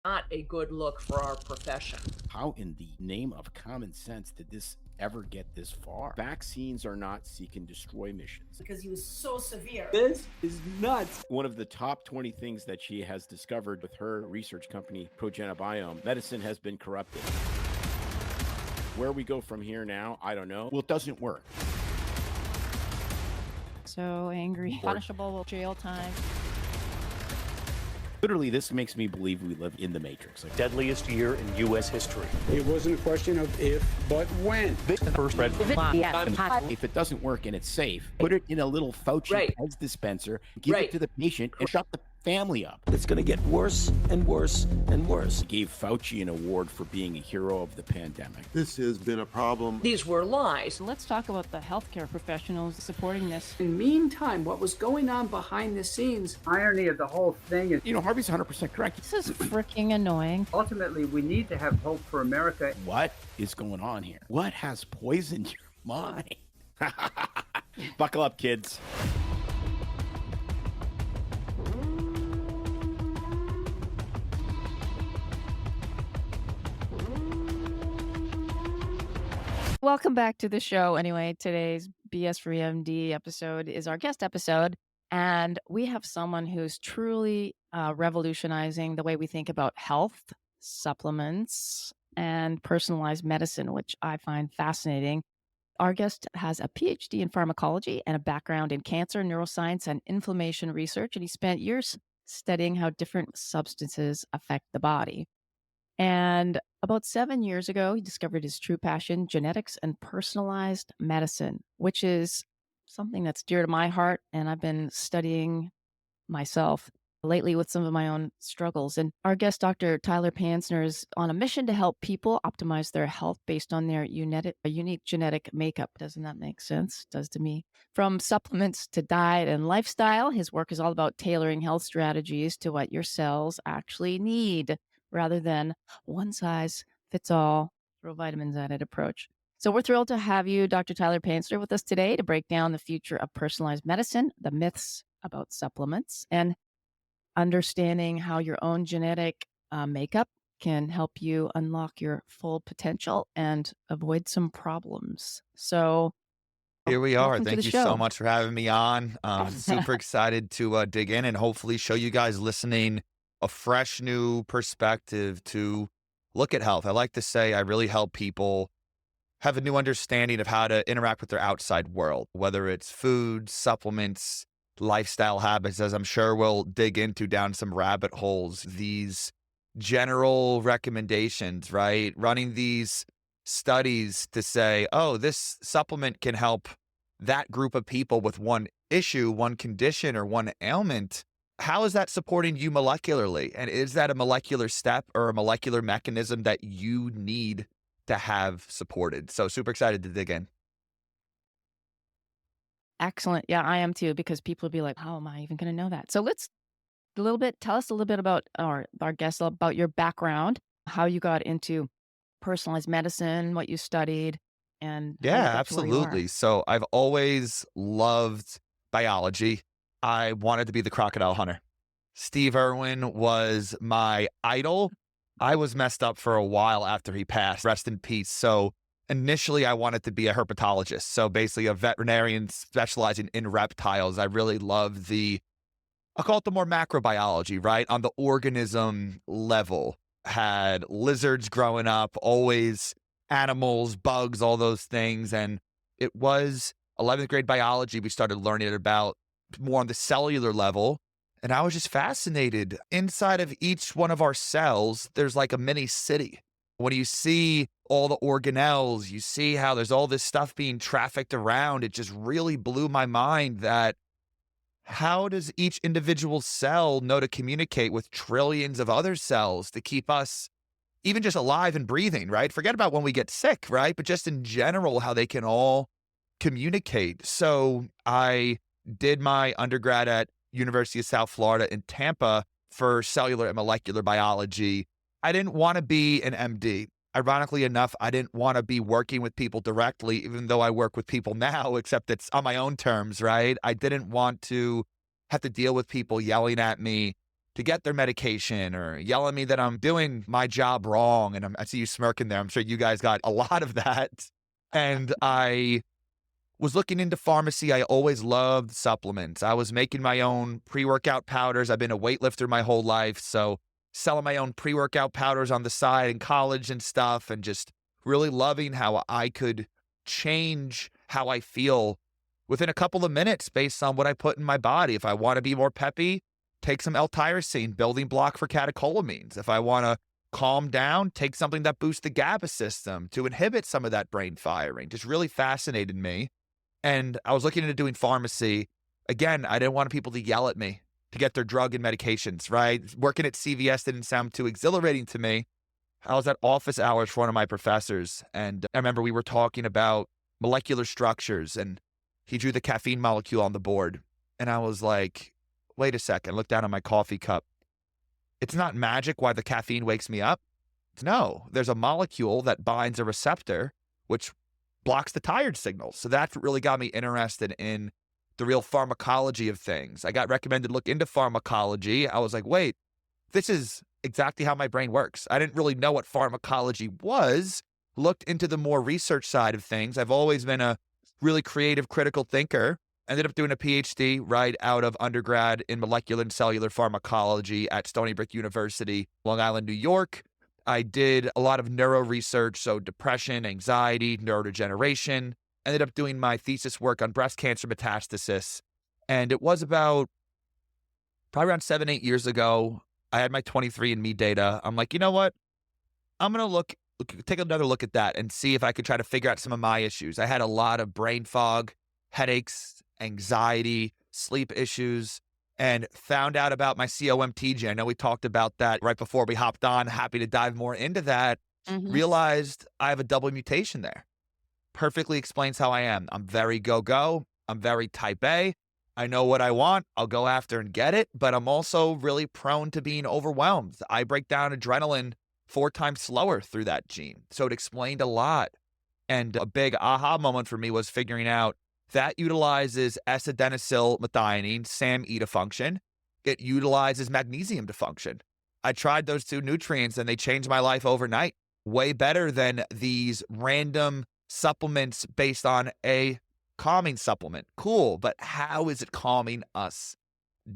Not a good look for our profession. How in the name of common sense did this ever get this far? Vaccines are not seek and destroy missions. Because he was so severe. This is nuts. One of the top 20 things that she has discovered with her research company, Progenobiome, medicine has been corrupted. Where we go from here now, I don't know. Well, it doesn't work. So angry. Punishable with jail time. Literally, this makes me believe we live in the Matrix. Like, Deadliest year in U.S. history. It wasn't a question of if, but when. This is the first red. if it doesn't work and it's safe, put it in a little Fauci Pez dispenser, give it to the patient, and shut the family up. It's going to get worse and worse and worse. He gave Fauci an award for being a hero of the pandemic. This has been a problem. These were lies. Let's talk about the healthcare professionals supporting this. In the meantime, what was going on behind the scenes? Irony of the whole thing is, Harvey's 100% correct. This is freaking annoying. ultimately we need to have hope for America. What is going on here? What has poisoned your mind? Buckle up, kids. Welcome back to the show. Anyway, today's BS for MD episode is our guest episode, and we have someone who's truly revolutionizing the way we think about health, supplements, and personalized medicine, which I find fascinating. Our guest has a Ph.D. in pharmacology and a background in cancer, neuroscience, and inflammation research, and he spent years studying how different substances affect the body. And about 7 years ago, he discovered his true passion, genetics and personalized medicine, which is something that's dear to my heart. And I've been studying myself lately with some of my own struggles. And our guest, Dr. Tyler Panzner, is on a mission to help people optimize their health based on their unique genetic makeup. Doesn't that make sense? Does to me. From supplements to diet and lifestyle, his work is all about tailoring health strategies to what your cells actually need, rather than one size fits all, throw vitamins at it approach. So we're thrilled to have you, Dr. Tyler Panzner, with us today to break down the future of personalized medicine, the myths about supplements, and understanding how your own genetic makeup can help you unlock your full potential and avoid some problems. So here we are. welcome to Thank the you show. so much for having me on. Super excited to dig in and hopefully show you guys listening a fresh new perspective to look at health. I like to say I really help people have a new understanding of how to interact with their outside world, whether it's food, supplements, lifestyle habits, as I'm sure we'll dig into down some rabbit holes, these general recommendations, right? Running these studies to say, oh, this supplement can help that group of people with one issue, one condition, or one ailment. How is that supporting you molecularly? And is that a molecular step or a molecular mechanism that you need to have supported? So super excited to dig in. Excellent. Yeah, I am too, because people will be like, how am I even going to know that? So tell us a little bit about our guest, about your background, how you got into personalized medicine, what you studied, and how you Yeah, got to where you are. absolutely. So I've always loved biology. I wanted to be the crocodile hunter. Steve Irwin was my idol. I was messed up for a while after he passed. Rest in peace. So initially I wanted to be a herpetologist. So basically a veterinarian specializing in reptiles. I really love I'll call it the more macrobiology, right? On the organism level. Had lizards growing up, always animals, bugs, all those things. And it was 11th grade biology. We started learning about more on the cellular level. And I was just fascinated. Inside of each one of our cells, there's like a mini city. When you see all the organelles, you see how there's all this stuff being trafficked around. It just really blew my mind that how does each individual cell know to communicate with trillions of other cells to keep us even just alive and breathing, right? Forget about when we get sick, right? But just in general, how they can all communicate. So I did my undergrad at University of South Florida in Tampa for cellular and molecular biology. I didn't want to be an MD. Ironically enough, I didn't want to be working with people directly, even though I work with people now, except it's on my own terms, right? I didn't want to have to deal with people yelling at me to get their medication or yell at me that I'm doing my job wrong. And I see you smirking there. I'm sure you guys got a lot of that. And I was looking into pharmacy. I always loved supplements. I was making my own pre-workout powders. I've been a weightlifter my whole life. So selling my own pre-workout powders on the side in college and stuff, and just really loving how I could change how I feel within a couple of minutes based on what I put in my body. If I want to be more peppy, take some L-tyrosine, building block for catecholamines. If I want to calm down, take something that boosts the GABA system to inhibit some of that brain firing. Just really fascinated me. And I was looking into doing pharmacy. Again, I didn't want people to yell at me to get their drug and medications, right? Working at CVS didn't sound too exhilarating to me. I was at office hours for one of my professors, and I remember we were talking about molecular structures, and he drew the caffeine molecule on the board. And I was like, wait a second, look down at my coffee cup. It's not magic why the caffeine wakes me up. No, there's a molecule that binds a receptor, which blocks the tired signals. So that's what really got me interested in the real pharmacology of things. I got recommended to look into pharmacology. I was like, wait, this is exactly how my brain works. I didn't really know what pharmacology was. Looked into the more research side of things. I've always been a really creative, critical thinker. Ended up doing a Ph.D. right out of undergrad in molecular and cellular pharmacology at Stony Brook University, Long Island, New York. I did a lot of neuro research, so depression, anxiety, neurodegeneration. Ended up doing my thesis work on breast cancer metastasis. And it was about probably around 7-8 years ago. I had my 23andMe data. I'm like, you know what? I'm going to take another look at that and see if I could try to figure out some of my issues. I had a lot of brain fog, headaches, anxiety, sleep issues, and found out about my COMT gene. I know we talked about that right before we hopped on. Happy to dive more into that. Realized I have a double mutation there. Perfectly explains how I am. I'm very go-go. I'm very type A. I know what I want. I'll go after and get it, but I'm also really prone to being overwhelmed. I break down adrenaline 4 times slower through that gene. So it explained a lot. And a big aha moment for me was figuring out that utilizes S-adenosyl methionine, SAM-E, to function. It utilizes magnesium to function. I tried those 2 nutrients and they changed my life overnight. Way better than these random supplements based on a calming supplement. Cool, but how is it calming us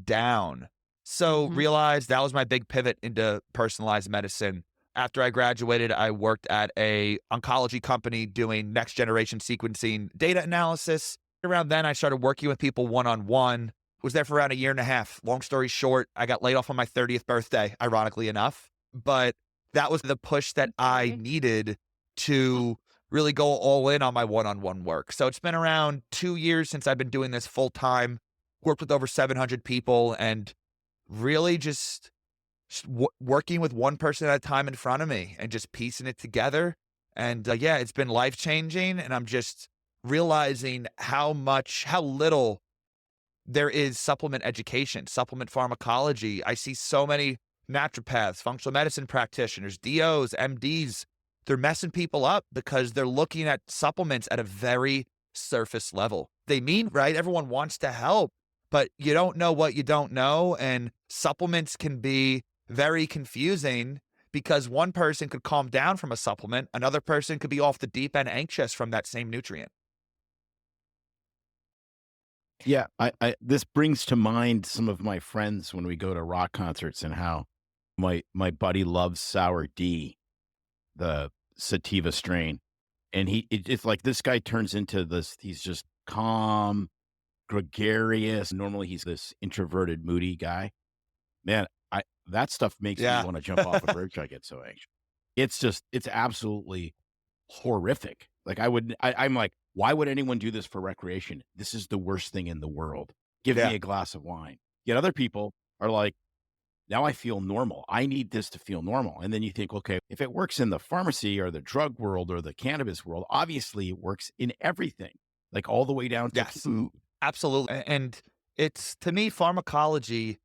down? So realized that was my big pivot into personalized medicine. After I graduated, I worked at a oncology company doing next generation sequencing data analysis. Around then, I started working with people one-on-one. Was there for around 1.5 years. Long story short, I got laid off on my 30th birthday, ironically enough. But that was the push that I needed to really go all in on my one-on-one work. So it's been around 2 years since I've been doing this full time, worked with over 700 people, and really just working with one person at a time in front of me and just piecing it together. And yeah, it's been life-changing, and I'm just realizing how little there is supplement education, supplement pharmacology. I see so many naturopaths, functional medicine practitioners, DOs, MDs. They're messing people up because they're looking at supplements at a very surface level. They mean right. Everyone wants to help, but you don't know what you don't know. And supplements can be very confusing because one person could calm down from a supplement. Another person could be off the deep end anxious from that same nutrient. Yeah, I this brings to mind some of my friends when we go to rock concerts and how my buddy loves Sour D, the sativa strain. And it's like this guy turns into this, he's just calm, gregarious. Normally he's this introverted, moody guy. Man, that stuff makes me want to jump off a bridge. I get so anxious. It's absolutely horrific. Like I'm like, why would anyone do this for recreation? This is the worst thing in the world. Give me a glass of wine. Yet other people are like, now I feel normal. I need this to feel normal. And then you think, okay, if it works in the pharmacy or the drug world or the cannabis world, obviously it works in everything, like all the way down to food. Absolutely. And it's, to me, pharmacology,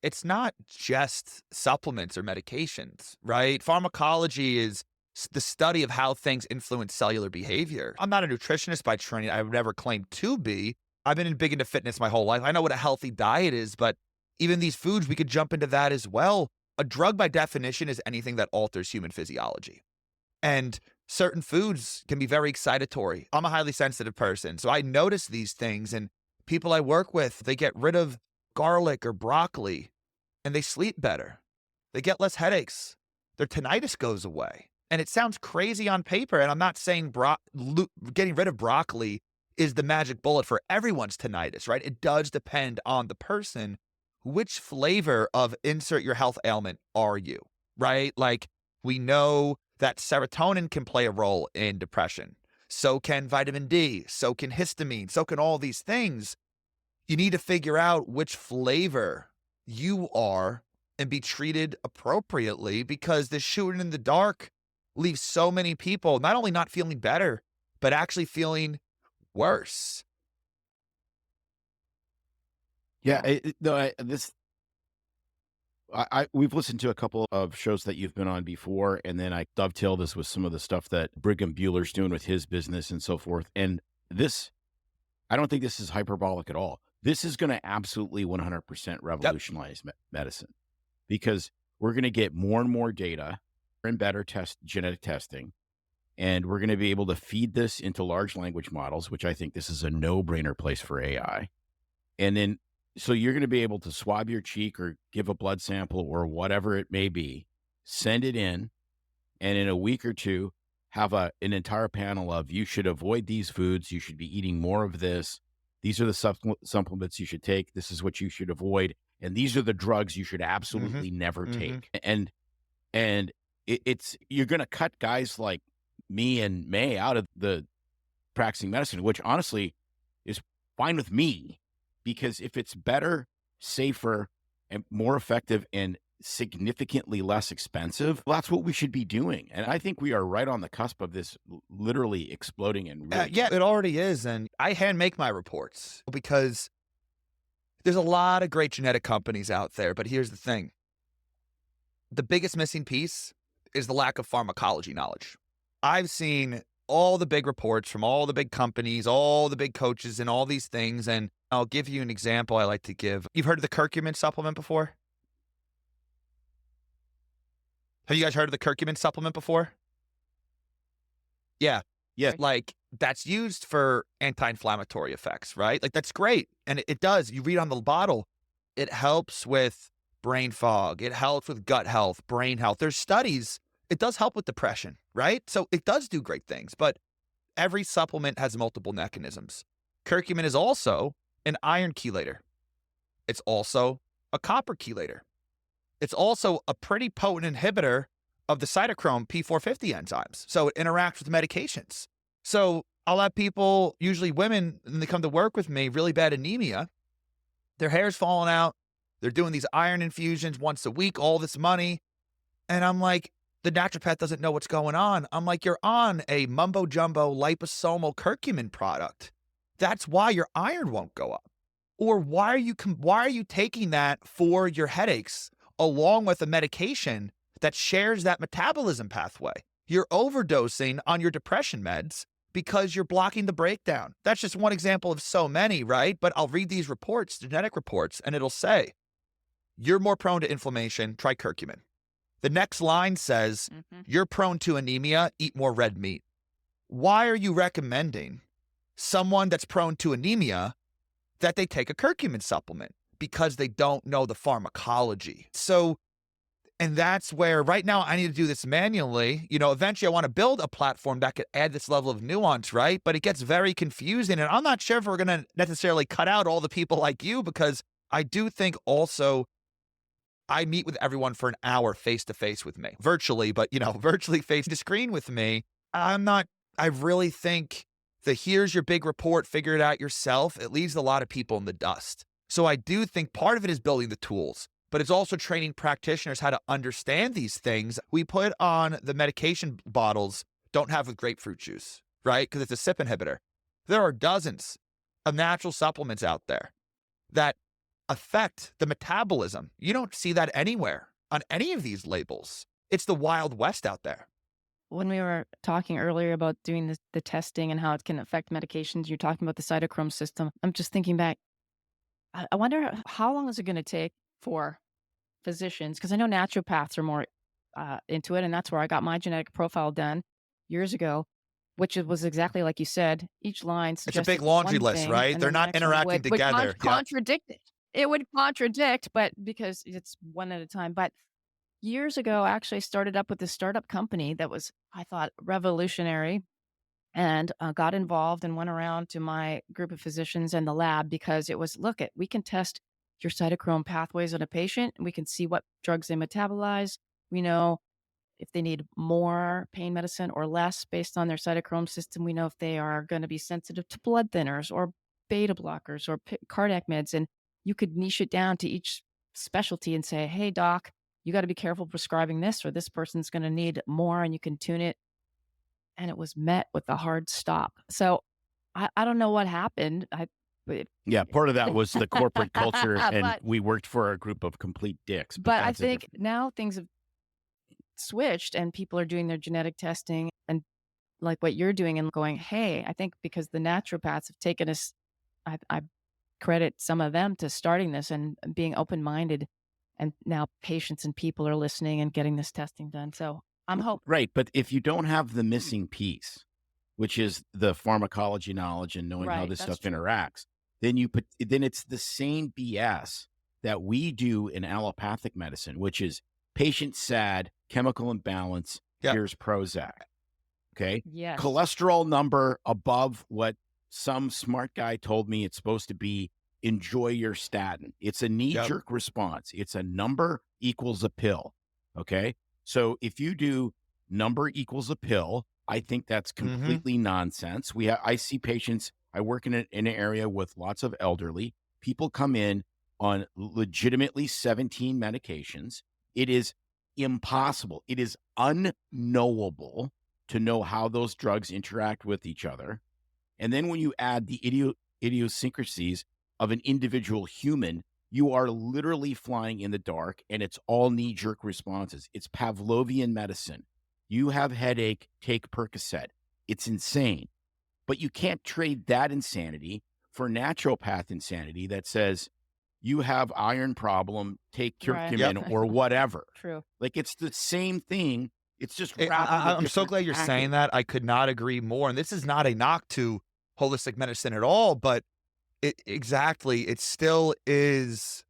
it's not just supplements or medications, right? Pharmacology is the study of how things influence cellular behavior. I'm not a nutritionist by training. I would never claim to be. I've been big into fitness my whole life. I know what a healthy diet is, but even these foods, we could jump into that as well. A drug by definition is anything that alters human physiology. And certain foods can be very excitatory. I'm a highly sensitive person, so I notice these things, and people I work with, they get rid of garlic or broccoli and they sleep better. They get less headaches. Their tinnitus goes away. And it sounds crazy on paper, and I'm not saying getting rid of broccoli is the magic bullet for everyone's tinnitus, right? It does depend on the person. Which flavor of insert your health ailment are you, right? Like, we know that serotonin can play a role in depression. So can vitamin D, so can histamine, so can all these things. You need to figure out which flavor you are and be treated appropriately, because the shooting in the dark leaves so many people not only not feeling better, but actually feeling worse. Yeah, we've listened to a couple of shows that you've been on before, and then I dovetail this with some of the stuff that Brigham Bueller's doing with his business and so forth. And this, I don't think this is hyperbolic at all. This is going to absolutely 100% revolutionize medicine, because we're going to get more and more data and better genetic testing. And we're going to be able to feed this into large language models, which I think this is a no-brainer place for AI. And then, so you're going to be able to swab your cheek or give a blood sample or whatever it may be, send it in, and in a week or two, have an entire panel of, you should avoid these foods, you should be eating more of this, these are the supplements you should take, this is what you should avoid, and these are the drugs you should absolutely never take. And it's you're going to cut guys like me and May out of the practicing medicine, which honestly is fine with me, because if it's better, safer, and more effective and significantly less expensive, that's what we should be doing. And I think we are right on the cusp of this literally exploding. And really yeah, it already is. And I hand make my reports because there's a lot of great genetic companies out there. But here's the thing. The biggest missing piece is the lack of pharmacology knowledge. I've seen all the big reports from all the big companies, all the big coaches and all these things. And I'll give you an example I like to give. You've heard of the curcumin supplement before? Have you guys heard of the curcumin supplement before? Yeah. Like, that's used for anti-inflammatory effects, right? Like, that's great. And it does. You read on the bottle, it helps with brain fog. It helps with gut health, brain health. There's studies. It does help with depression, right? So it does do great things, but every supplement has multiple mechanisms. Curcumin is also an iron chelator. It's also a copper chelator. It's also a pretty potent inhibitor of the cytochrome P450 enzymes. So it interacts with medications. So I'll have people, usually women, when they come to work with me, really bad anemia. Their hair's falling out. They're doing these iron infusions once a week, all this money. And I'm like, the naturopath doesn't know what's going on. I'm like, you're on a mumbo jumbo liposomal curcumin product. That's why your iron won't go up. Or why are you taking that for your headaches along with a medication that shares that metabolism pathway? You're overdosing on your depression meds because you're blocking the breakdown. That's just one example of so many, right? But I'll read these reports, genetic reports, and it'll say, you're more prone to inflammation, try curcumin. The next line says, you're prone to anemia, eat more red meat. Why are you recommending someone that's prone to anemia that they take a curcumin supplement? Because they don't know the pharmacology. So, and that's where right now I need to do this manually. You know, eventually I want to build a platform that could add this level of nuance, right? But it gets very confusing. And I'm not sure if we're going to necessarily cut out all the people like you, because I do think also I meet with everyone for an hour face-to-face with me, virtually, but, you know, virtually face to screen with me. I really think the here's your big report, figure it out yourself. It leaves a lot of people in the dust. So I do think part of it is building the tools, but it's also training practitioners how to understand these things. We put on the medication bottles, don't have with grapefruit juice, right? Because it's a CYP inhibitor. There are dozens of natural supplements out there that affect the metabolism. You don't see that anywhere on any of these labels. It's the Wild West out there. When we were talking earlier about doing the testing and how it can affect medications, you're talking about the cytochrome system. I'm just thinking back. I wonder how long is it going to take for physicians, because I know naturopaths are more into it, and that's where I got my genetic profile done years ago, which was exactly like you said. Each line It's a suggested big laundry one list, thing, right? and They're then the not next one interacting would together. Yeah. contradict it. It would contradict, but because it's one at a time. But years ago, actually, I started up with this startup company that was, I thought, revolutionary, and got involved and went around to my group of physicians and the lab, because it was, look, we can test your cytochrome pathways on a patient, and we can see what drugs they metabolize. We know if they need more pain medicine or less based on their cytochrome system. We know if they are going to be sensitive to blood thinners or beta blockers or cardiac meds. And you could niche it down to each specialty and say, hey, doc, you got to be careful prescribing this, or this person's going to need more, and you can tune it. And it was met with a hard stop. So I don't know what happened. Yeah, part of that was the corporate culture, and But- we worked for a group of complete dicks. But I that's a think different- now things have switched, and people are doing their genetic testing, and like what you're doing, and going, hey, I think because the naturopaths have taken us, I credit some of them to starting this and being open-minded, and now patients and people are listening and getting this testing done. So I'm hoping. Right, but if you don't have the missing piece, which is the pharmacology knowledge and knowing how Right, this that's stuff interacts, then it's the same BS that we do in allopathic medicine, which is patient SAD, chemical imbalance, Yep. here's Prozac. Okay? Yes. Cholesterol number above what some smart guy told me it's supposed to be, enjoy your statin. It's a knee-jerk response. It's a number equals a pill. Okay? So if you do number equals a pill, I think that's completely nonsense. I see patients, I work in an area with lots of elderly. People come in on legitimately 17 medications. It is impossible. It is unknowable to know how those drugs interact with each other. And then when you add the idiosyncrasies of an individual human, you are literally flying in the dark, and it's all knee-jerk responses. It's Pavlovian medicine. You have headache, take Percocet. It's insane. But you can't trade that insanity for naturopath insanity that says, you have iron problem, take Right. curcumin or whatever. True. Like, it's the same thing. It's just I'm so different glad you're package. saying that. I could not agree more. And this is not a knock to holistic medicine at all, but it still is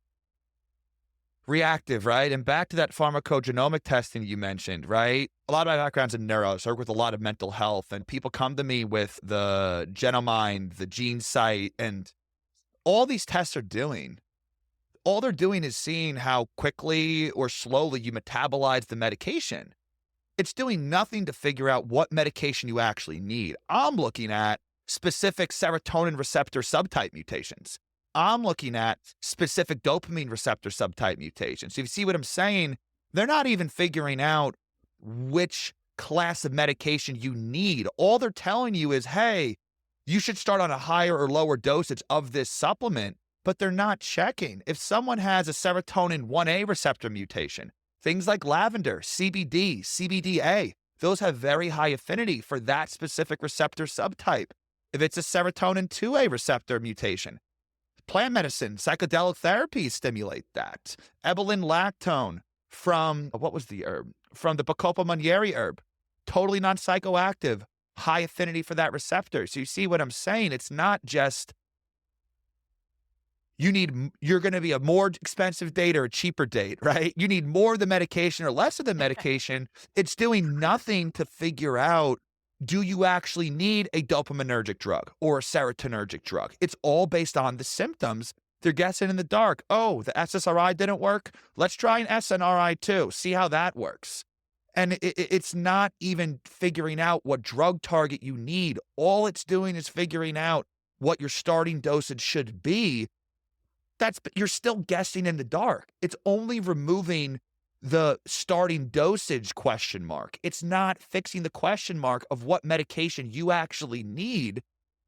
reactive, right? And back to that pharmacogenomic testing you mentioned, right? A lot of my background's in neuro, so I work with a lot of mental health, and people come to me with the Genomind, the GeneSight, and all these tests are doing. All they're doing is seeing how quickly or slowly you metabolize the medication. It's doing nothing to figure out what medication you actually need. I'm looking at specific serotonin receptor subtype mutations. I'm looking at specific dopamine receptor subtype mutations. So if you see what I'm saying, they're not even figuring out which class of medication you need. All they're telling you is, hey, you should start on a higher or lower dosage of this supplement, but they're not checking. If someone has a serotonin 1A receptor mutation, things like lavender, CBD, CBDA, those have very high affinity for that specific receptor subtype. If it's a serotonin 2A receptor mutation, plant medicine, psychedelic therapies stimulate that. Ebolin lactone from, what was the herb? From the Bacopa monnieri herb. Totally non-psychoactive, high affinity for that receptor. So you see what I'm saying? It's not just you're going to be a more expensive date or a cheaper date, right? You need more of the medication or less of the medication. It's doing nothing to figure out, do you actually need a dopaminergic drug or a serotonergic drug? It's all based on the symptoms. They're guessing in the dark. Oh, the SSRI didn't work. Let's try an SNRI too. See how that works. And it's not even figuring out what drug target you need. All it's doing is figuring out what your starting dosage should be. You're still guessing in the dark. It's only removing the starting dosage question mark. It's not fixing the question mark of what medication you actually need.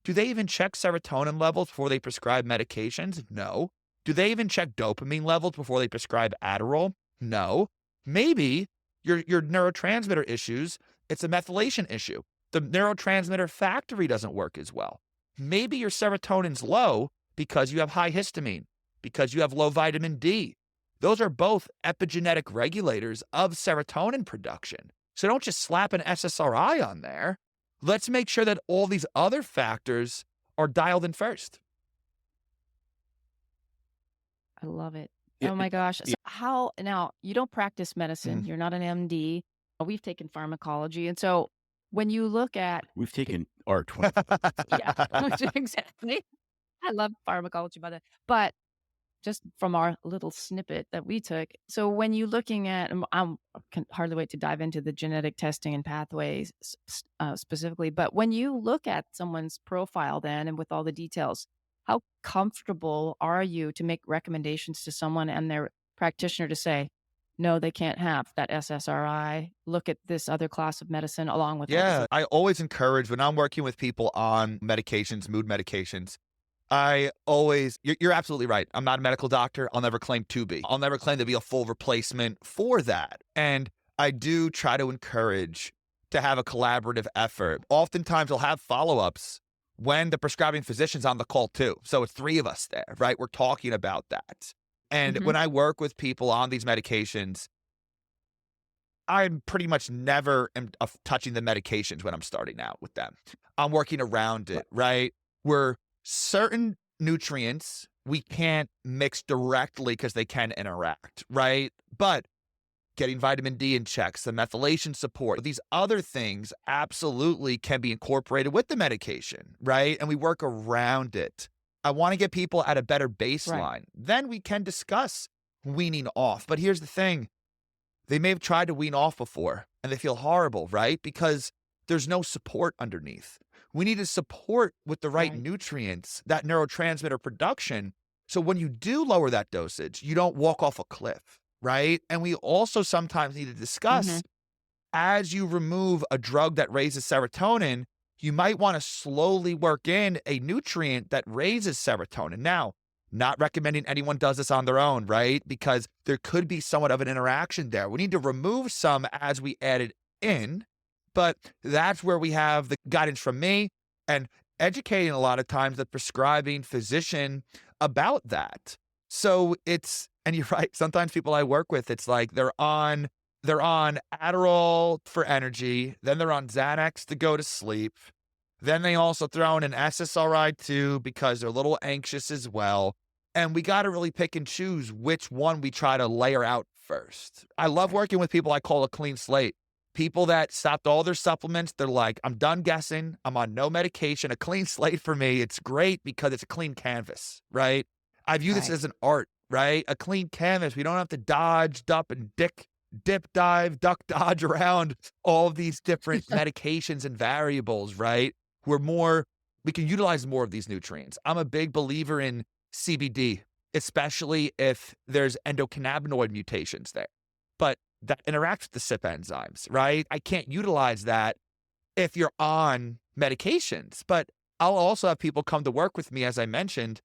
Do they even check serotonin levels before they prescribe medications? No. Do they even check dopamine levels before they prescribe Adderall? No. Maybe your neurotransmitter issues, it's a methylation issue. The neurotransmitter factory doesn't work as well. Maybe your serotonin's low because you have high histamine, because you have low vitamin D, those are both epigenetic regulators of serotonin production. So don't just slap an SSRI on there. Let's make sure that all these other factors are dialed in first. I love it. Yeah, Oh my gosh. So how now you don't practice medicine. Mhm. You're not an MD. We've taken pharmacology. And so when you look at We've taken R20. yeah, exactly. I love pharmacology by the but just from our little snippet that we took. So when you're looking at, I can hardly wait to dive into the genetic testing and pathways specifically, but when you look at someone's profile then and with all the details, how comfortable are you to make recommendations to someone and their practitioner to say, no, they can't have that SSRI. Look at this other class of medicine along with all this Yeah, I always encourage when I'm working with people on medications, mood medications, you're absolutely right. I'm not a medical doctor. I'll never claim to be. I'll never claim to be a full replacement for that. And I do try to encourage to have a collaborative effort. Oftentimes I'll have follow-ups when the prescribing physician's on the call too. So it's 3 of us there, right? We're talking about that. And when I work with people on these medications, I'm pretty much never touching the medications when I'm starting out with them. I'm working around it, right? Where certain nutrients we can't mix directly because they can interact, right? But getting vitamin D in check, some methylation support, these other things absolutely can be incorporated with the medication, right? And we work around it. I want to get people at a better baseline. Right. Then we can discuss weaning off. But here's the thing. They may have tried to wean off before and they feel horrible, right? Because there's no support underneath. We need to support with the right nutrients, that neurotransmitter production. So when you do lower that dosage, you don't walk off a cliff, right? And we also sometimes need to discuss as you remove a drug that raises serotonin, you might want to slowly work in a nutrient that raises serotonin. Now, not recommending anyone does this on their own, right? Because there could be somewhat of an interaction there. We need to remove some as we add it in, but that's where we have the guidance from me and educating a lot of times the prescribing physician about that. So and you're right, sometimes people I work with, it's like they're on Adderall for energy, then they're on Xanax to go to sleep. Then they also throw in an SSRI too because they're a little anxious as well. And we got to really pick and choose which one we try to layer out first. I love working with people I call a clean slate. People that stopped all their supplements, they're like, I'm done guessing. I'm on no medication. A clean slate for me, it's great because it's a clean canvas, right? I view this as an art, right? A clean canvas. We don't have to dodge, duck, and dip, dive, duck, dodge around all of these different medications and variables, right? We can utilize more of these nutrients. I'm a big believer in CBD, especially if there's endocannabinoid mutations there. But that interacts with the CYP enzymes, right? I can't utilize that if you're on medications. But I'll also have people come to work with me, as I mentioned.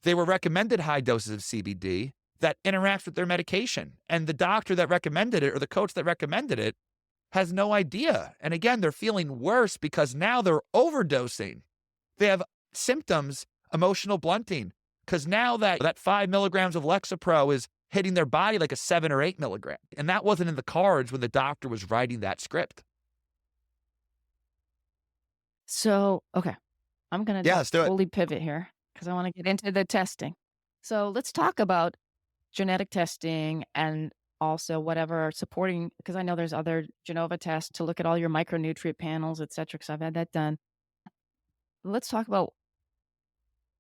They were recommended high doses of CBD that interacts with their medication. And the doctor that recommended it or the coach that recommended it has no idea. And again, they're feeling worse because now they're overdosing. They have symptoms, emotional blunting, because now that 5 milligrams of Lexapro is hitting their body like a 7 or 8 milligram. And that wasn't in the cards when the doctor was writing that script. So, okay, I'm going to let's do it. totally pivot here because I want to get into the testing. So let's talk about genetic testing and also whatever supporting, because I know there's other Genova tests to look at all your micronutrient panels, et cetera, because I've had that done. Let's talk about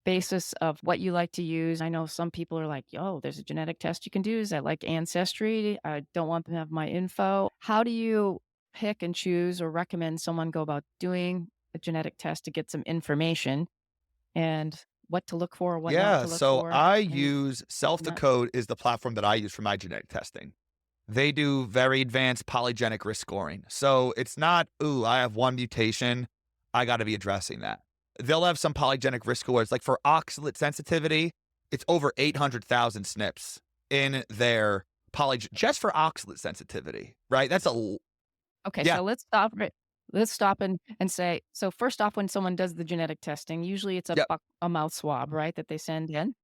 basis of what you like to use. I know some people are like, oh, there's a genetic test you can do. Is that like Ancestry? I don't want them to have my info. How do you pick and choose or recommend someone go about doing a genetic test to get some information and what to look for, what not to look for? So I use Self-Decode is the platform that I use for my genetic testing. They do very advanced polygenic risk scoring. So it's not, I have one mutation, I got to be addressing that. They'll have some polygenic risk scores. Like for oxalate sensitivity, it's over 800,000 SNPs in their just for oxalate sensitivity, right? That's Okay, so let's stop. Let's stop and say, so first off, when someone does the genetic testing, usually it's a mouth swab, right, that they send in.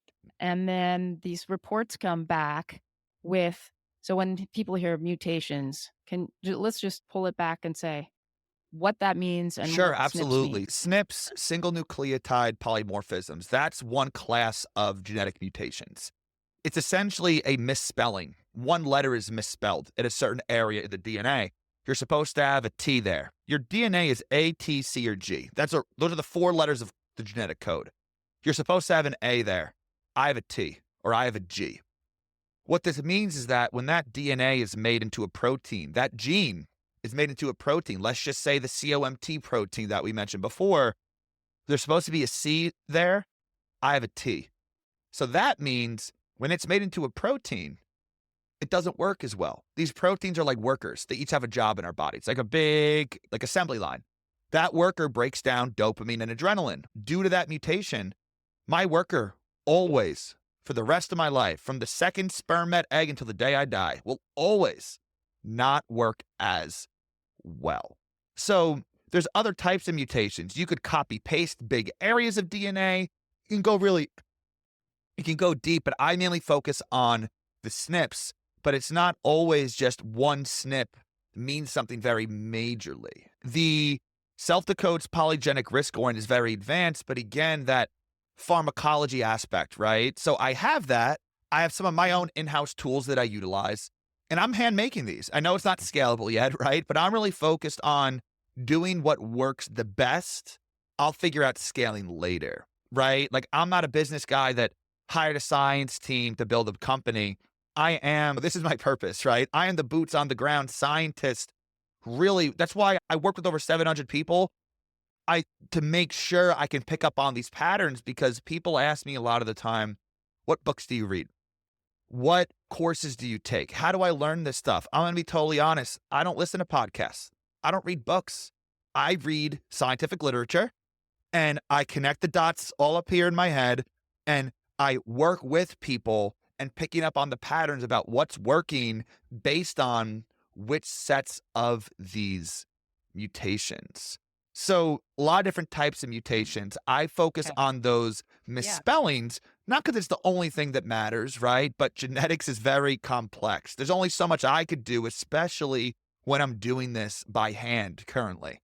And then these reports come back with, so when people hear mutations, let's just pull it back and say what that means and Sure, what SNPs mean. absolutely. SNPs, single nucleotide polymorphisms, that's one class of genetic mutations. It's essentially a misspelling. One letter is misspelled in a certain area in the DNA. You're supposed to have a T there. Your DNA is A, T, C, or G. Those are the 4 letters of the genetic code. You're supposed to have an A there. I have a T, or I have a G. What this means is that when that DNA is made into a protein, that gene is made into a protein. Let's just say the COMT protein that we mentioned before. There's supposed to be a C there. I have a T. So that means when it's made into a protein, it doesn't work as well. These proteins are like workers. They each have a job in our body. It's like a big, like assembly line. That worker breaks down dopamine and adrenaline. Due to that mutation, my worker always, for the rest of my life, from the second sperm met egg until the day I die, will always not work as well. So there's other types of mutations. You could copy paste big areas of DNA. You can go deep, but I mainly focus on the SNPs. But it's not always just one SNP means something very majorly. The self-decodes polygenic risk orient is very advanced, but again, that pharmacology aspect, right? So I have that. I have some of my own in-house tools that I utilize, and I'm hand making these. I know it's not scalable yet, right? But I'm really focused on doing what works the best. I'll figure out scaling later, right? Like I'm not a business guy that hired a science team to build a company. This is my purpose, right? I am the boots on the ground scientist. Really, that's why I work with over 700 people. To make sure I can pick up on these patterns, because people ask me a lot of the time, what books do you read? What courses do you take? How do I learn this stuff? I'm going to be totally honest. I don't listen to podcasts. I don't read books. I read scientific literature and I connect the dots all up here in my head and I work with people and picking up on the patterns about what's working based on which sets of these mutations. So a lot of different types of mutations. I focus on those misspellings, not because it's the only thing that matters, right? But genetics is very complex. There's only so much I could do, especially when I'm doing this by hand currently.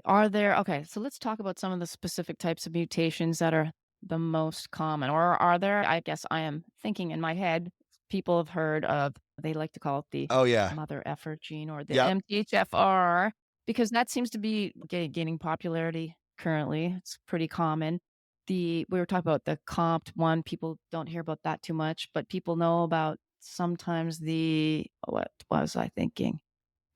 Okay, so let's talk about some of the specific types of mutations that are the most common, or are there? I guess I am thinking in my head, people have heard of, they like to call it the mother effer gene or the MTHFR, because that seems to be gaining popularity currently. It's pretty common. We were talking about the COMT1. People don't hear about that too much, but people know about sometimes what was I thinking?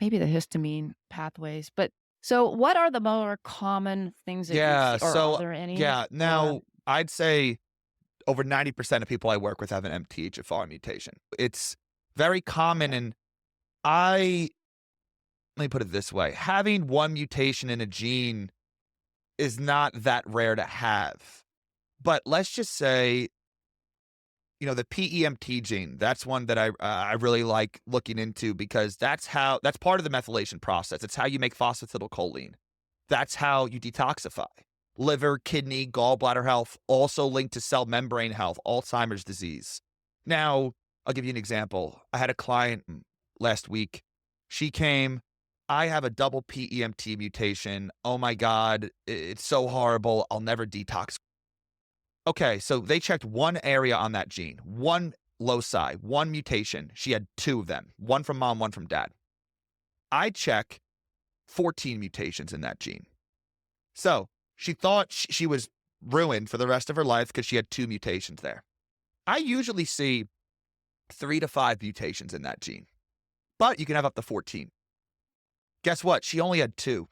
Maybe the histamine pathways. But so what are the more common things that you see? Or are there any? Now I'd say over 90% of people I work with have an MTHFR mutation. It's very common, and let me put it this way. Having one mutation in a gene is not that rare to have. But let's just say, the PEMT gene, that's one that I really like looking into, because that's part of the methylation process. It's how you make phosphatidylcholine. That's how you detoxify. Liver, kidney, gallbladder health, also linked to cell membrane health, Alzheimer's disease. Now, I'll give you an example. I had a client last week. She came, I have a double PEMT mutation. Oh my God, it's so horrible. I'll never detox. Okay, so they checked one area on that gene, one loci, one mutation. She had 2 of them, one from mom, one from dad. I check 14 mutations in that gene. So she thought she was ruined for the rest of her life because she had 2 mutations there. I usually see 3 to 5 mutations in that gene, but you can have up to 14. Guess what? She only had 2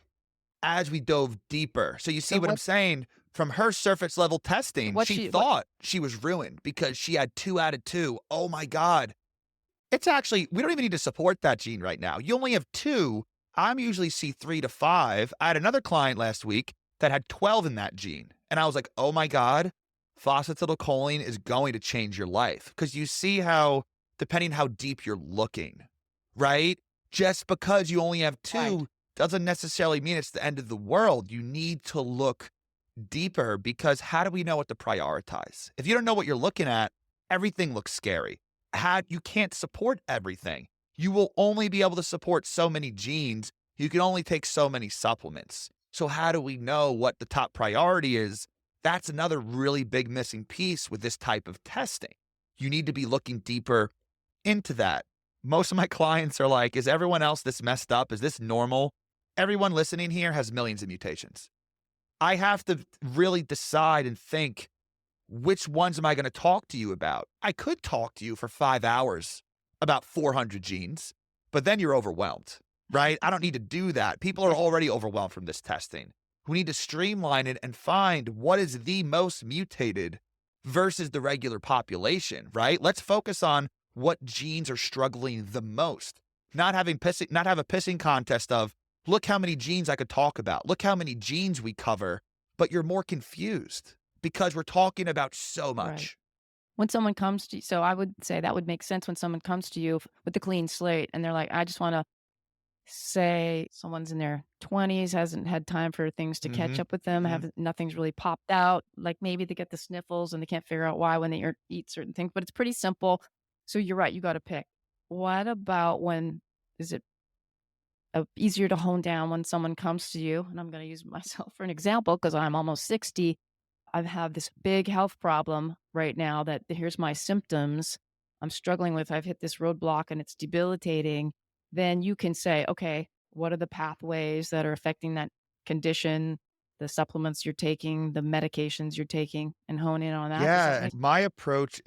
as we dove deeper. So you see what I'm saying? From her surface level testing, she thought she was ruined because she had 2 out of 2. Oh my God. It's actually, we don't even need to support that gene right now. You only have 2. I'm usually see 3 to 5. I had another client last week that had 12 in that gene. And I was like, oh my God, phosphatidylcholine is going to change your life. Because you see how, depending how deep you're looking, right? Just because you only have 2 doesn't necessarily mean it's the end of the world. You need to look deeper because how do we know what to prioritize? If you don't know what you're looking at, everything looks scary. You can't support everything. You will only be able to support so many genes. You can only take so many supplements. So how do we know what the top priority is? That's another really big missing piece with this type of testing. You need to be looking deeper into that. Most of my clients are like, is everyone else this messed up? Is this normal? Everyone listening here has millions of mutations. I have to really decide and think, which ones am I going to talk to you about? I could talk to you for 5 hours about 400 genes, but then you're overwhelmed, right? I don't need to do that. People are already overwhelmed from this testing. We need to streamline it and find what is the most mutated versus the regular population, right? Let's focus on what genes are struggling the most. Not have a pissing contest of, look how many genes I could talk about. Look how many genes we cover, but you're more confused because we're talking about so much. Right. When someone comes to you, so I would say that would make sense when someone comes to you with a clean slate and they're like, I just want to say someone's in their 20s, hasn't had time for things to catch up with them, nothing's really popped out. Like maybe they get the sniffles and they can't figure out why when they eat certain things, but it's pretty simple. So you're right, you got to pick. What about when is it easier to hone down when someone comes to you? And I'm going to use myself for an example because I'm almost 60. I have this big health problem right now that here's my symptoms I'm struggling with. I've hit this roadblock and it's debilitating. Then you can say, okay, what are the pathways that are affecting that condition, the supplements you're taking, the medications you're taking, and hone in on that? Yeah, my approach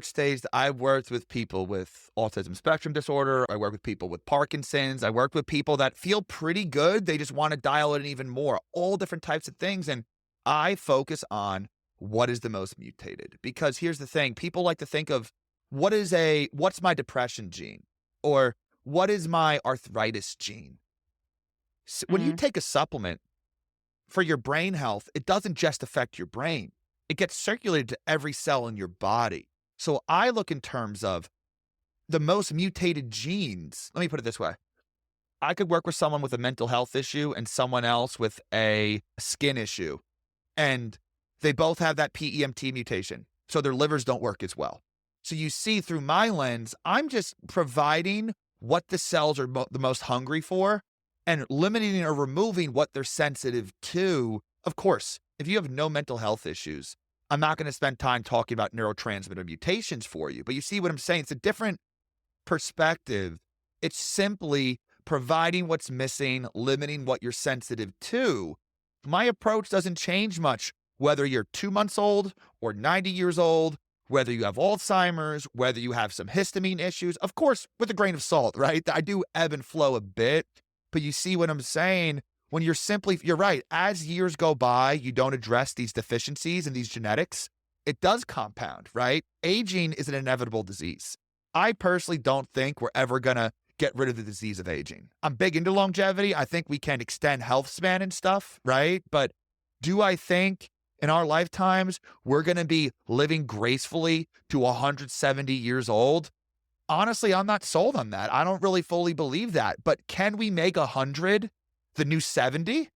stays, I've worked with people with autism spectrum disorder. I work with people with Parkinson's. I work with people that feel pretty good. They just want to dial it in even more, all different types of things. And I focus on what is the most mutated, because here's the thing. People like to think of what's my depression gene, or what is my arthritis gene? So when you take a supplement for your brain health, it doesn't just affect your brain. It gets circulated to every cell in your body. So I look in terms of the most mutated genes. Let me put it this way. I could work with someone with a mental health issue and someone else with a skin issue, and they both have that PEMT mutation. So their livers don't work as well. So you see, through my lens, I'm just providing what the cells are the most hungry for and limiting or removing what they're sensitive to. Of course, if you have no mental health issues, I'm not going to spend time talking about neurotransmitter mutations for you. But you see what I'm saying? It's a different perspective. It's simply providing what's missing, limiting what you're sensitive to. My approach doesn't change much, whether you're 2 months old or 90 years old, whether you have Alzheimer's, whether you have some histamine issues. Of course, with a grain of salt, right? I do ebb and flow a bit, but you see what I'm saying? When you're right, as years go by, you don't address these deficiencies and these genetics, it does compound, right? Aging is an inevitable disease. I personally don't think we're ever going to get rid of the disease of aging. I'm big into longevity. I think we can extend health span and stuff, right? But do I think in our lifetimes we're going to be living gracefully to 170 years old? Honestly, I'm not sold on that. I don't really fully believe that. But can we make 100 the new 70?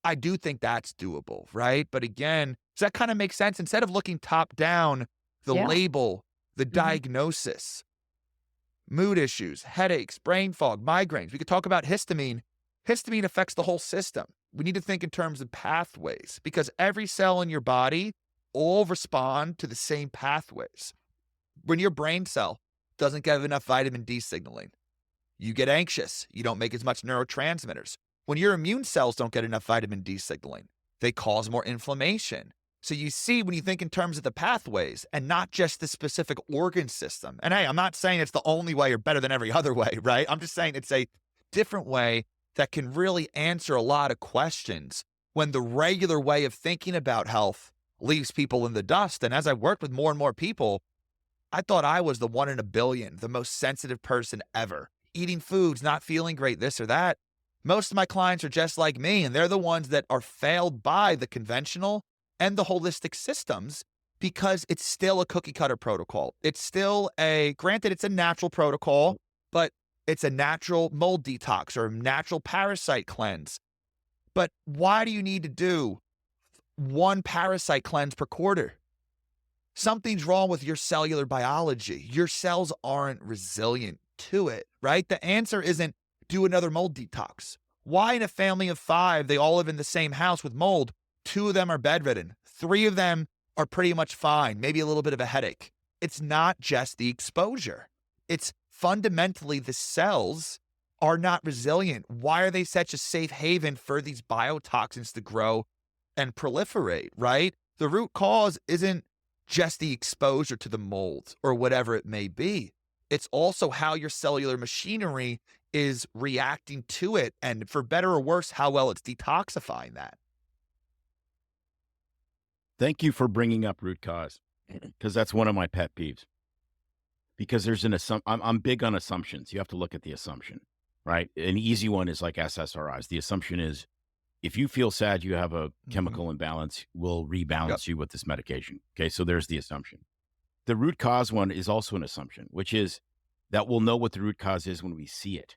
I do think that's doable, right? But again, does that kind of make sense? Instead of looking top down, the label, the diagnosis, mood issues, headaches, brain fog, migraines. We could talk about histamine. Histamine affects the whole system. We need to think in terms of pathways, because every cell in your body all respond to the same pathways. When your brain cell doesn't get enough vitamin D signaling, you get anxious. You don't make as much neurotransmitters. When your immune cells don't get enough vitamin D signaling, they cause more inflammation. So you see, when you think in terms of the pathways and not just the specific organ system, and hey, I'm not saying it's the only way or better than every other way, right? I'm just saying it's a different way that can really answer a lot of questions when the regular way of thinking about health leaves people in the dust. And as I worked with more and more people, I thought I was the 1 in a billion, the most sensitive person ever. Eating foods, not feeling great, this or that. Most of my clients are just like me, and they're the ones that are failed by the conventional and the holistic systems because it's still a cookie cutter protocol. It's still granted, it's a natural protocol, but it's a natural mold detox or natural parasite cleanse. But why do you need to do one parasite cleanse per quarter? Something's wrong with your cellular biology. Your cells aren't resilient to it, right? The answer isn't do another mold detox. Why in a family of 5, they all live in the same house with mold, 2 of them are bedridden, 3 of them are pretty much fine, maybe a little bit of a headache? It's not just the exposure. It's fundamentally the cells are not resilient. Why are they such a safe haven for these biotoxins to grow and proliferate, right? The root cause isn't just the exposure to the mold or whatever it may be. It's also how your cellular machinery is reacting to it, and for better or worse, how well it's detoxifying that. Thank you for bringing up root cause, because that's one of my pet peeves. Because there's an assumption. I'm big on assumptions. You have to look at the assumption, right? An easy one is like SSRIs. The assumption is if you feel sad, you have a chemical imbalance, we'll rebalance you with this medication. Okay, so there's the assumption. The root cause one is also an assumption, which is that we'll know what the root cause is when we see it.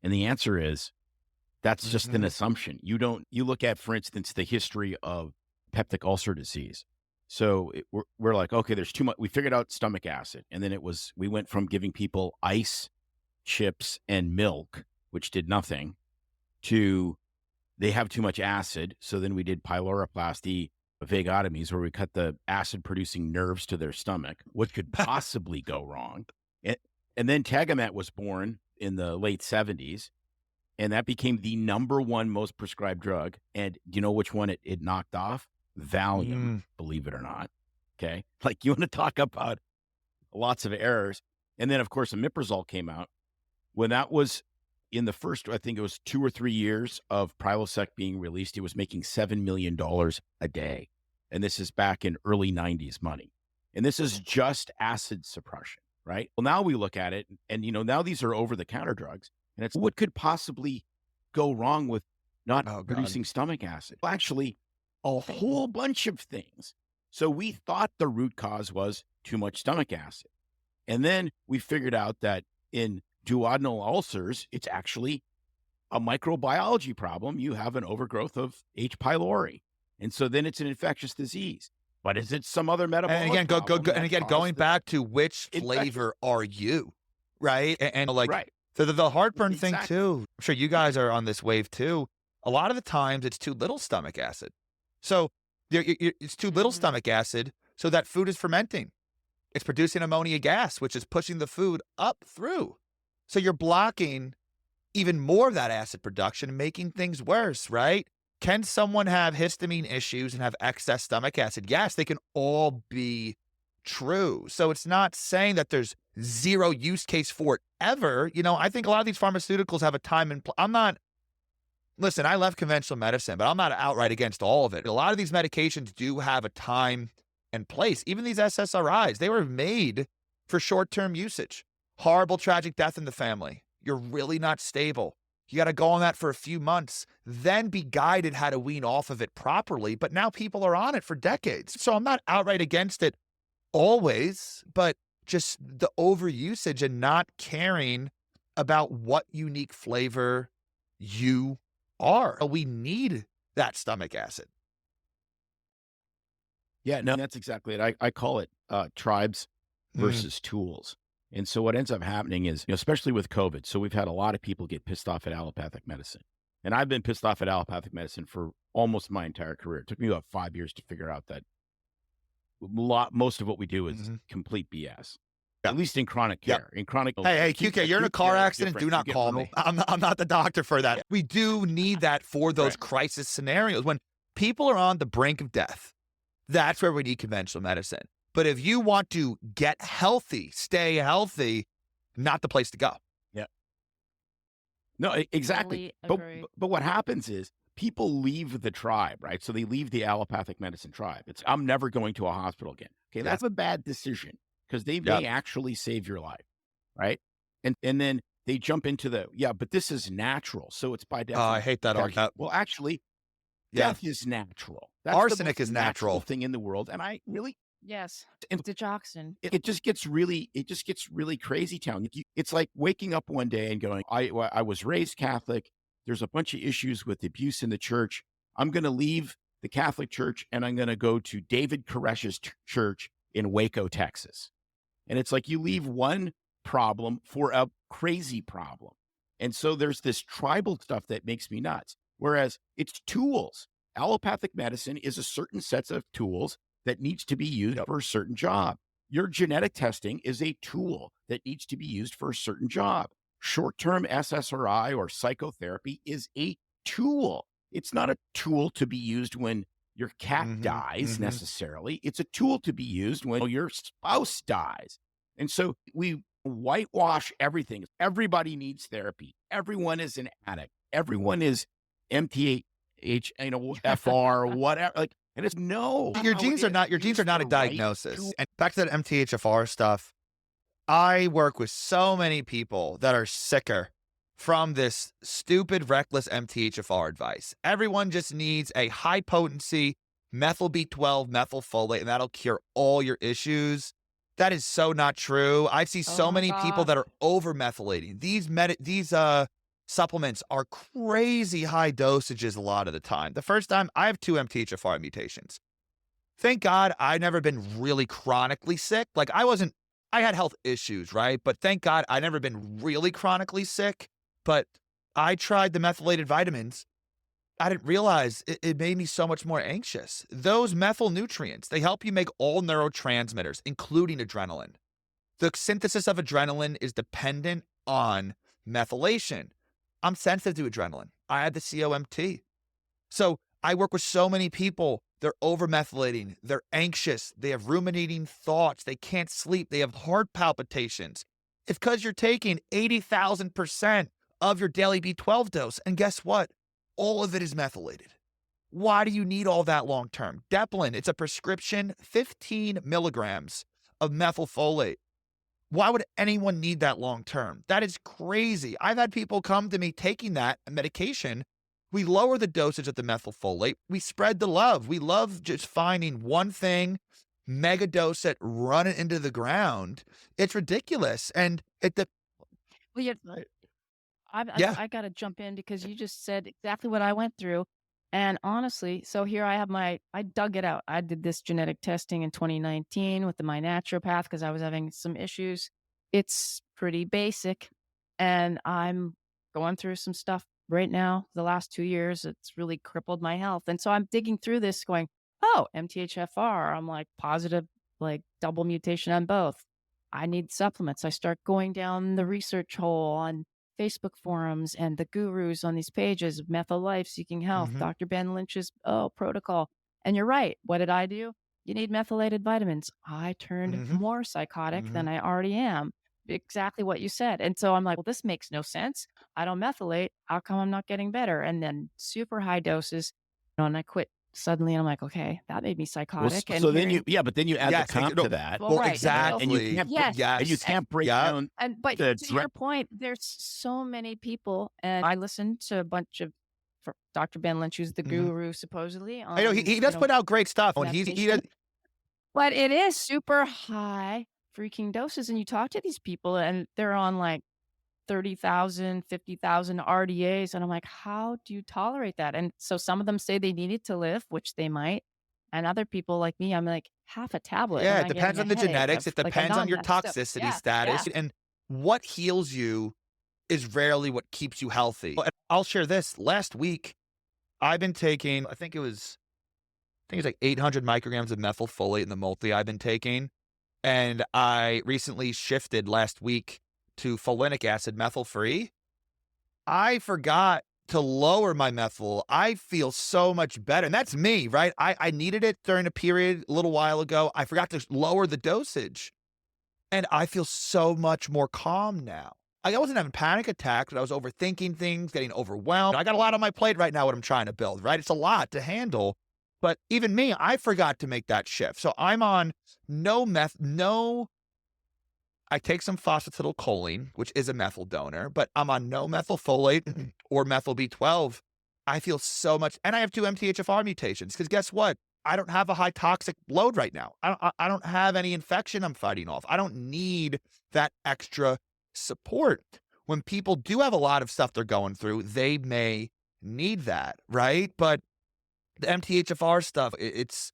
And the answer is that's just an assumption. You look at, for instance, the history of peptic ulcer disease. So we're like, okay, there's too much. We figured out stomach acid. And then we went from giving people ice, chips, and milk, which did nothing, to they have too much acid. So then we did pyloroplasty, vagotomies, where we cut the acid producing nerves to their stomach. What could possibly go wrong? And then Tagamet was born in the late 70s, and that became the #1 most prescribed drug. And you know which one it knocked off? Valium, believe it or not. Okay. Like, you want to talk about lots of errors. And then, of course, omeprazole came out. When that was in the first, I think it was 2 or 3 years of Prilosec being released, it was making $7 million a day. And this is back in early 90s money. And this is just acid suppression, right? Well, now we look at it and, now these are over-the-counter drugs. And it's what could possibly go wrong with not producing stomach acid? Well, actually, a whole bunch of things. So we thought the root cause was too much stomach acid. And then we figured out that in duodenal ulcers, it's actually a microbiology problem. You have an overgrowth of H. pylori. And so then it's an infectious disease. But is it some other metabolic problem? And again, going back to which flavor are you, right? And like the heartburn thing too. I'm sure you guys are on this wave too. A lot of the times it's too little stomach acid. So it's too little stomach acid, so that food is fermenting. It's producing ammonia gas, which is pushing the food up through. So you're blocking even more of that acid production, making things worse, right? Can someone have histamine issues and have excess stomach acid? Yes, they can all be true. So it's not saying that there's zero use case for it ever. I think a lot of these pharmaceuticals have a time and listen, I left conventional medicine, but I'm not outright against all of it. A lot of these medications do have a time and place. Even these SSRIs, they were made for short-term usage. Horrible, tragic death in the family. You're really not stable. You got to go on that for a few months, then be guided how to wean off of it properly. But now people are on it for decades. So I'm not outright against it always, but just the overusage and not caring about what unique flavor you are. We need that stomach acid. Yeah, no, that's exactly it. I call it tribes versus tools. And so what ends up happening is, especially with COVID, so we've had a lot of people get pissed off at allopathic medicine. And I've been pissed off at allopathic medicine for almost my entire career. It took me about 5 years to figure out that most of what we do is complete BS. At least in chronic care. In chronic, hey, QK, you're in a car accident. Do not call me. I'm not the doctor for that. We do need that for those crisis scenarios when people are on the brink of death. That's where we need conventional medicine. But if you want to get healthy, stay healthy, not the place to go. Yeah. No, exactly. But what happens is people leave the tribe, right? So they leave the allopathic medicine tribe. I'm never going to a hospital again. Okay, that's a bad decision. Because they may actually save your life, right? And then they jump into but this is natural, so it's by definition. I hate that argument. Well, actually, death is natural. That's arsenic is natural thing in the world, and I really and digoxin. It just gets really crazy town. It's like waking up one day and going, I was raised Catholic, there's a bunch of issues with abuse in the church. I'm going to leave the Catholic Church and I'm going to go to David Koresh's church in Waco, Texas. And it's like you leave one problem for a crazy problem. And so there's this tribal stuff that makes me nuts. Whereas it's tools. Allopathic medicine is a certain set of tools that needs to be used for a certain job. Your genetic testing is a tool that needs to be used for a certain job. Short-term SSRI or psychotherapy is a tool. It's not a tool to be used when your cat dies necessarily. It's a tool to be used when your spouse dies. And so we whitewash everything. Everybody needs therapy. Everyone is an addict. Everyone is MTH, FR, whatever. Like, and it's no. Your genes are not a diagnosis. And back to that MTHFR stuff, I work with so many people that are sicker from this stupid, reckless MTHFR advice. Everyone just needs a high potency methyl B12, methyl folate, and that'll cure all your issues. That is so not true. I see so many people that are over methylating. These supplements are crazy high dosages a lot of the time. The first time, I have 2 MTHFR mutations. Thank God I've never been really chronically sick. Like I had health issues, right? But thank God I've never been really chronically sick. But I tried the methylated vitamins. I didn't realize it made me so much more anxious. Those methyl nutrients, they help you make all neurotransmitters, including adrenaline. The synthesis of adrenaline is dependent on methylation. I'm sensitive to adrenaline. I had the COMT. So I work with so many people. They're over-methylating. They're anxious. They have ruminating thoughts. They can't sleep. They have heart palpitations. It's because you're taking 80,000% of your daily B12 dose. And guess what? All of it is methylated. Why do you need all that long-term? Deplin, it's a prescription, 15 milligrams of methylfolate. Why would anyone need that long-term? That is crazy. I've had people come to me taking that medication. We lower the dosage of the methylfolate. We spread the love. We love just finding one thing, mega dose it, run it into the ground. It's ridiculous. And I got to jump in because you just said exactly what I went through. And honestly, so here I have I dug it out. I did this genetic testing in 2019 with my naturopath because I was having some issues. It's pretty basic. And I'm going through some stuff right now. The last 2 years, it's really crippled my health. And so I'm digging through this going, oh, MTHFR. I'm like positive, like double mutation on both. I need supplements. I start going down the research hole on Facebook forums and the gurus on these pages of Methyl Life, Seeking Health, Dr. Ben Lynch's protocol. And you're right. What did I do? You need methylated vitamins. I turned more psychotic than I already am. Exactly what you said. And so I'm like, well, this makes no sense. I don't methylate. How come I'm not getting better? And then super high doses, and I quit suddenly. And I'm like, okay, that made me psychotic. Well, so then you add the comp to that. Well, right. Exactly. And you can't break down. But to your point, there's so many people, and I listened to a bunch of Dr. Ben Lynch, who's the guru supposedly. I know he does put out great stuff. When he does, but it is super high freaking doses, and you talk to these people, and they're on like 30,000, 50,000 RDAs. And I'm like, how do you tolerate that? And so some of them say they need it to live, which they might. And other people like me, I'm like, half a tablet. Yeah, it depends on the genetics. It depends on your toxicity status. Yeah. And what heals you is rarely what keeps you healthy. And I'll share this. Last week, I've been taking, I think it's like 800 micrograms of methylfolate in the multi I've been taking. And I recently shifted last week to folinic acid methyl-free. I forgot to lower my methyl. I feel so much better. And that's me, right? I needed it during a period a little while ago. I forgot to lower the dosage. And I feel so much more calm now. I wasn't having panic attacks, but I was overthinking things, getting overwhelmed. I got a lot on my plate right now, what I'm trying to build, right? It's a lot to handle. But even me, I forgot to make that shift. So I'm on I take some phosphatidylcholine, which is a methyl donor, but I'm on no methylfolate or methyl B12. I feel so much, and I have 2 MTHFR mutations, because guess what? I don't have a high toxic load right now. I don't have any infection I'm fighting off. I don't need that extra support. when people do have a lot of stuff they're going through, they may need that, right? But the MTHFR stuff, it's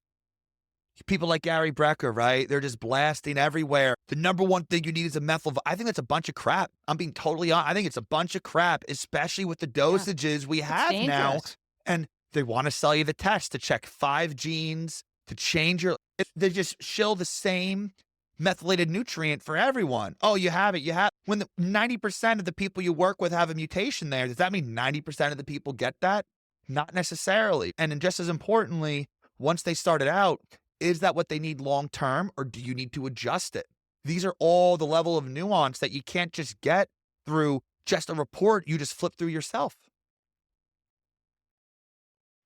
people like Gary Brecker, right? They're just blasting everywhere. The number one thing you need is a methyl. I think that's a bunch of crap. I'm being totally honest. I think it's a bunch of crap, especially with the dosages we have now. dangerous. And they want to sell you the test to check 5 genes, to change your, they just shill the same methylated nutrient for everyone. Oh, you have it. You have, when the 90% of the people you work with have a mutation there, does that mean 90% of the people get that? Not necessarily. And then just as importantly, once they started out, is that what they need long-term, or do you need to adjust it? These are all the level of nuance that you can't just get through just a report you just flip through yourself.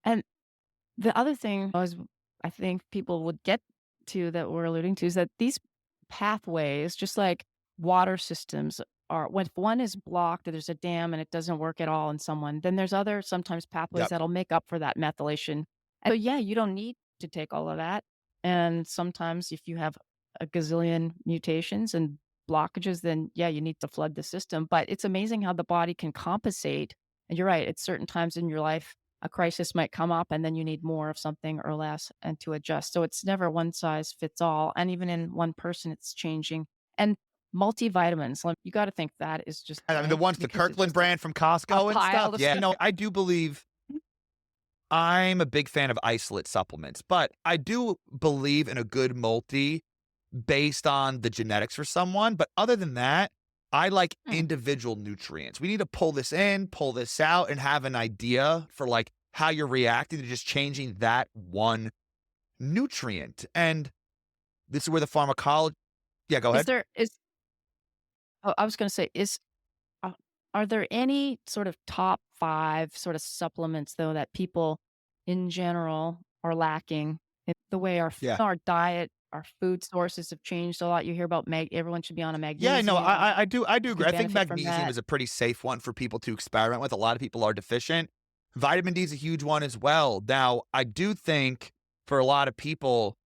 And the other thing was, I think people would get to that we're alluding to is that these pathways, just like water systems, are when one is blocked, there's a dam and it doesn't work at all in someone, then there's other sometimes pathways Yep. that'll make up for that methylation. And so, yeah, you don't need to take all of that. And sometimes if you have a gazillion mutations and blockages, then yeah, you need to flood the system. But it's amazing how the body can compensate. And you're right, at certain times in your life, a crisis might come up and then you need more of something or less and to adjust. So it's never one size fits all. And even in one person, it's changing. And multivitamins, like, you got to think that is just, I mean, the ones, the because it's Kirkland just brand from Costco a and pile stuff. of Yeah, stuff. no, I do believe I'm a big fan of isolate supplements, but I do believe in a good multi based on the genetics for someone. But other than that, I like individual nutrients. We need to pull this in, pull this out, and have an idea for like how you're reacting to just changing that one nutrient. And this is where the pharmacology. Yeah, go ahead. I was going to say, are there any sort of top 5 sort of supplements though that people in general are lacking in the way Yeah. our diet, our food sources have changed a lot? You hear about everyone should be on a magnesium. Yeah, no, I do agree. I think benefit from magnesium that. is a pretty safe one for people to experiment with. A lot of people are deficient. Vitamin D is a huge one as well. Now, I do think for a lot of people,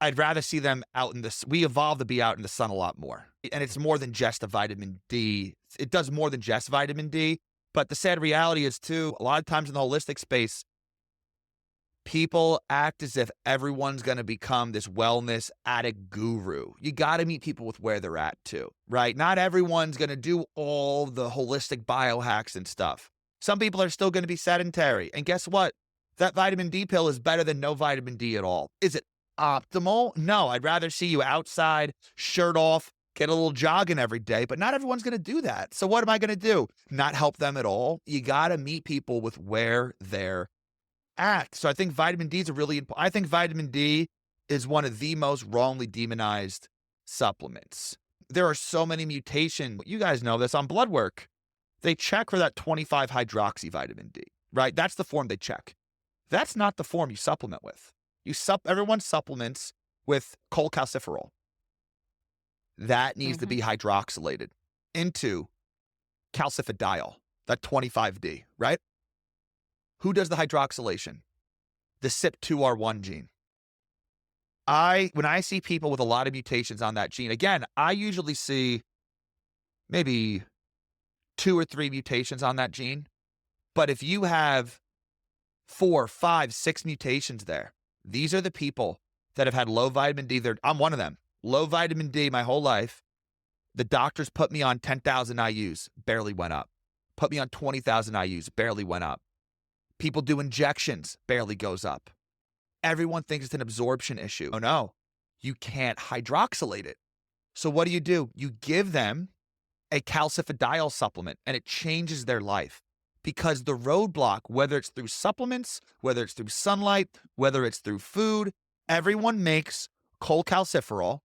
I'd rather see them out in the, we evolved to be out in the sun a lot more. And it's more than just a vitamin D. It does more than just vitamin D. But the sad reality is too, a lot of times in the holistic space, people act as if everyone's going to become this wellness addict guru. You got to meet people with where they're at too, right? Not everyone's going to do all the holistic biohacks and stuff. Some people are still going to be sedentary. And guess what? That vitamin D pill is better than no vitamin D at all. Is it optimal? No, I'd rather see you outside, shirt off, get a little jogging every day, but not everyone's going to do that. So what am I going to do? Not help them at all? You got to meet people with where they're at. So I think vitamin D is I think vitamin D is one of the most wrongly demonized supplements. There are so many mutations. You guys know this on blood work. They check for that 25 hydroxy vitamin D, right? That's the form they check. That's not the form you supplement with. Everyone supplements with cholecalciferol. That needs to be hydroxylated into calcifediol, that 25D, right? Who does the hydroxylation? The CYP2R1 gene. When I see people with a lot of mutations on that gene, again, I usually see maybe 2 or 3 mutations on that gene. But if you have 4, 5, 6 mutations there, these are the people that have had low vitamin D. I'm one of them. Low vitamin D my whole life. The doctors put me on 10,000 IUs, barely went up. Put me on 20,000 IUs, barely went up. People do injections, barely goes up. Everyone thinks it's an absorption issue. Oh no, you can't hydroxylate it. So what do? You give them a calcifediol supplement and it changes their life. Because the roadblock, whether it's through supplements, whether it's through sunlight, whether it's through food, everyone makes cholecalciferol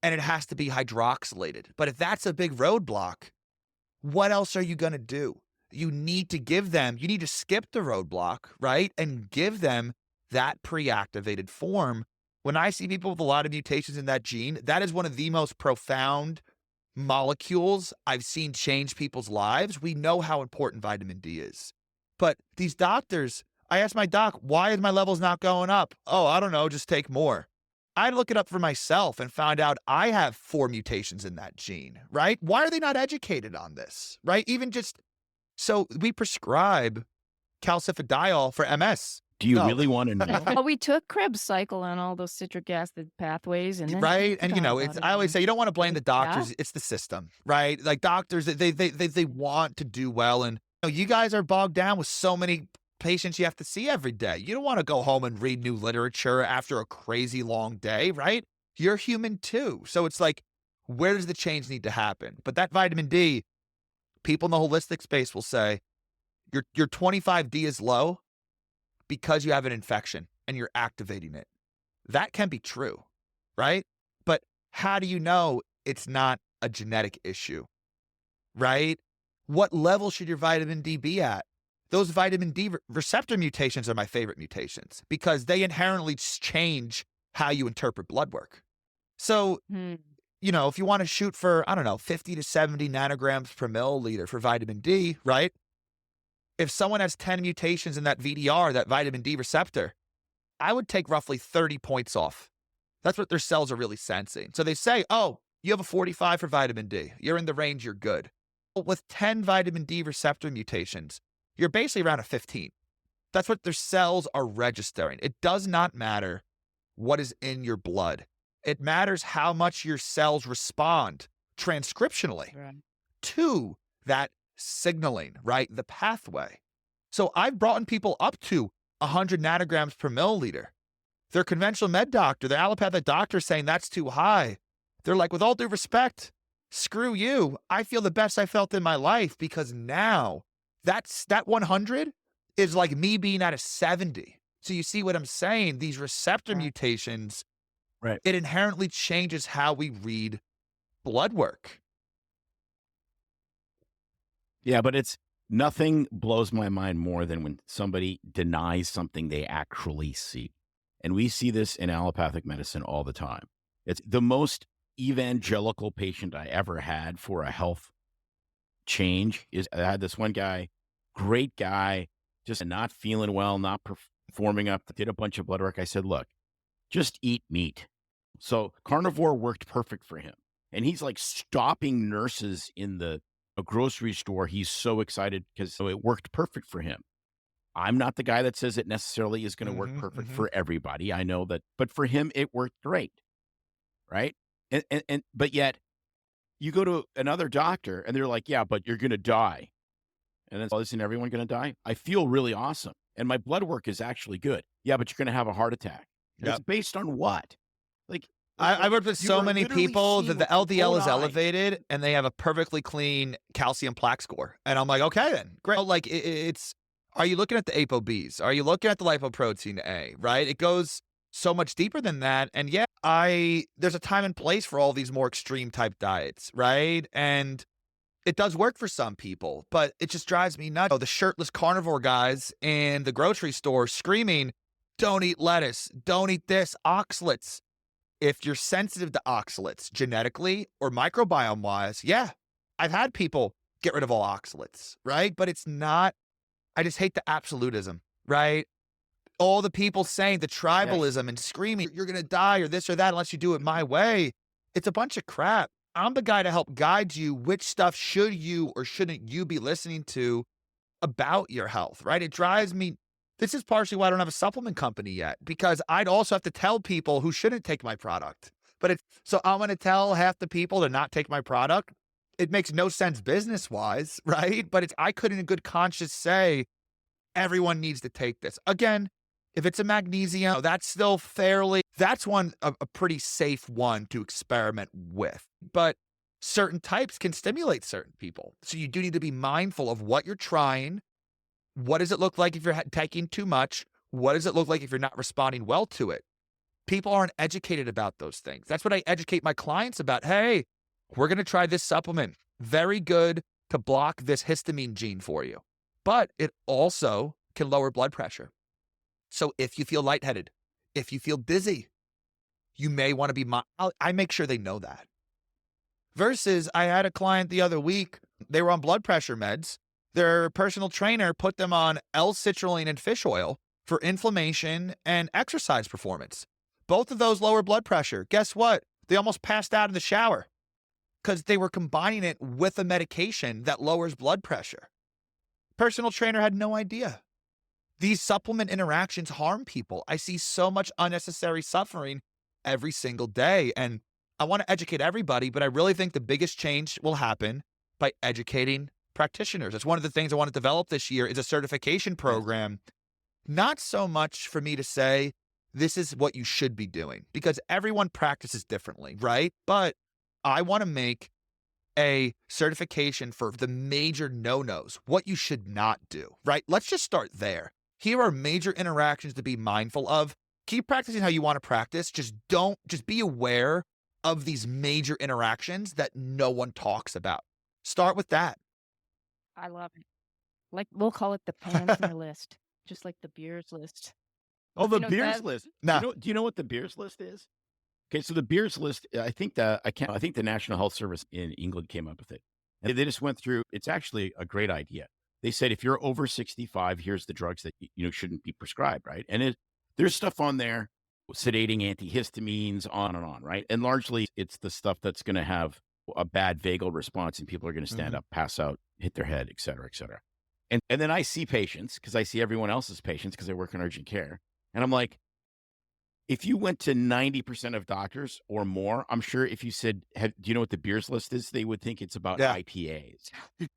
and it has to be hydroxylated. But if that's a big roadblock, what else are you going to do? You need to skip the roadblock, right? And give them that pre-activated form. When I see people with a lot of mutations in that gene, that is one of the most profound molecules I've seen change people's lives. We know how important vitamin D is. But these doctors, I asked my doc, why is my levels not going up? Oh, I don't know, just take more. I look it up for myself and found out I have 4 mutations in that gene, right? Why are they not educated on this, right? Even just, so we prescribe calcifidiol for MS. Do you No. really want to know? Well, we took Krebs cycle and all those citric acid pathways, and then Right. And, forgot it's, about it I always again. say, you don't want to blame the Yeah. doctors. It's the system, right? Like doctors, they want to do well. And you guys are bogged down with so many patients you have to see every day. You don't want to go home and read new literature after a crazy long day, right? You're human too. So it's like, where does the change need to happen? But that vitamin D, people in the holistic space will say, your 25D is low because you have an infection and you're activating it. That can be true, right? But how do you know it's not a genetic issue, right? What level should your vitamin D be at? Those vitamin D receptor mutations are my favorite mutations because they inherently change how you interpret blood work. So, if you want to shoot for, 50 to 70 nanograms per milliliter for vitamin D, right? If someone has 10 mutations in that VDR, that vitamin D receptor, I would take roughly 30 points off. That's what their cells are really sensing. So they say, oh, you have a 45 for vitamin D. You're in the range, you're good. But with 10 vitamin D receptor mutations, you're basically around a 15. That's what their cells are registering. It does not matter what is in your blood. It matters how much your cells respond transcriptionally to that signaling, right? The pathway. So I've brought in people up to 100 nanograms per milliliter. Their conventional med doctor, their allopathic doctor saying that's too high. They're like, with all due respect, screw you. I feel the best I felt in my life because now that 100 is like me being at a 70. So you see what I'm saying? These receptor mutations, Right. It inherently changes how we read blood work. Yeah, but nothing blows my mind more than when somebody denies something they actually see. And we see this in allopathic medicine all the time. It's the most evangelical patient I ever had for a health change I had this one guy, great guy, just not feeling well, not performing up, did a bunch of blood work. I said, look, just eat meat. So carnivore worked perfect for him. And he's like stopping nurses in a grocery store. He's so excited because it worked perfect for him. I'm not the guy that says it necessarily is going to work perfect for everybody. I know that, but for him, it worked great. Right. But yet you go to another doctor and they're like, yeah, but you're going to die. And then, isn't everyone going to die? I feel really awesome. And my blood work is actually good. Yeah, but you're going to have a heart attack. Yep. It's based on what? Like, I worked with so many people that the LDL is eye. elevated and they have a perfectly clean calcium plaque score. And I'm like, okay, then great. Like it's, are you looking at the ApoBs? Are you looking at the lipoprotein A, right? It goes so much deeper than that. And yeah, there's a time and place for all these more extreme type diets, right? And it does work for some people, but it just drives me nuts. The shirtless carnivore guys in the grocery store screaming, don't eat lettuce, don't eat this, oxalates. If you're sensitive to oxalates genetically or microbiome wise, yeah, I've had people get rid of all oxalates, right? But it's not, I just hate the absolutism, right? All the people saying the tribalism and screaming, you're going to die or this or that unless you do it my way. It's a bunch of crap. I'm the guy to help guide you which stuff should you or shouldn't you be listening to about your health, right? It drives me. This is partially why I don't have a supplement company yet, because I'd also have to tell people who shouldn't take my product. So I'm going to tell half the people to not take my product. It makes no sense business-wise, right? But I couldn't in good conscience say everyone needs to take this. Again, if it's a magnesium, that's still that's a pretty safe one to experiment with. But certain types can stimulate certain people. So you do need to be mindful of what you're trying. What does it look like if you're taking too much? What does it look like if you're not responding well to it? People aren't educated about those things. That's what I educate my clients about. Hey, we're going to try this supplement. Very good to block this histamine gene for you. But it also can lower blood pressure. So if you feel lightheaded, if you feel dizzy, you may want to be, I make sure they know that. Versus I had a client the other week, they were on blood pressure meds. Their personal trainer put them on L-citrulline and fish oil for inflammation and exercise performance. Both of those lower blood pressure. Guess what? They almost passed out in the shower because they were combining it with a medication that lowers blood pressure. Personal trainer had no idea. These supplement interactions harm people. I see so much unnecessary suffering every single day. And I want to educate everybody, but I really think the biggest change will happen by educating practitioners. It's one of the things I want to develop this year is a certification program. Not so much for me to say, this is what you should be doing, because everyone practices differently, right? But I want to make a certification for the major no-nos, what you should not do, right? Let's just start there. Here are major interactions to be mindful of. Keep practicing how you want to practice. Just be aware of these major interactions that no one talks about. Start with that. I love it. Like, we'll call it the Panzner list, just like the beers list. Oh, the You know, beers that- list. No. Do you know what the beers list is? Okay, so the beers list, I think the National Health Service in England came up with it. And they just went through, it's actually a great idea. They said, if you're over 65, here's the drugs that shouldn't be prescribed, right? And there's stuff on there, sedating antihistamines, on and on, right? And largely it's the stuff that's going to have a bad vagal response and people are going to stand up, pass out, hit their head, et cetera, et cetera. And then I see patients, because I see everyone else's patients because I work in urgent care. And I'm like, if you went to 90% of doctors or more, I'm sure if you said, do you know what the beers list is? They would think it's about IPAs.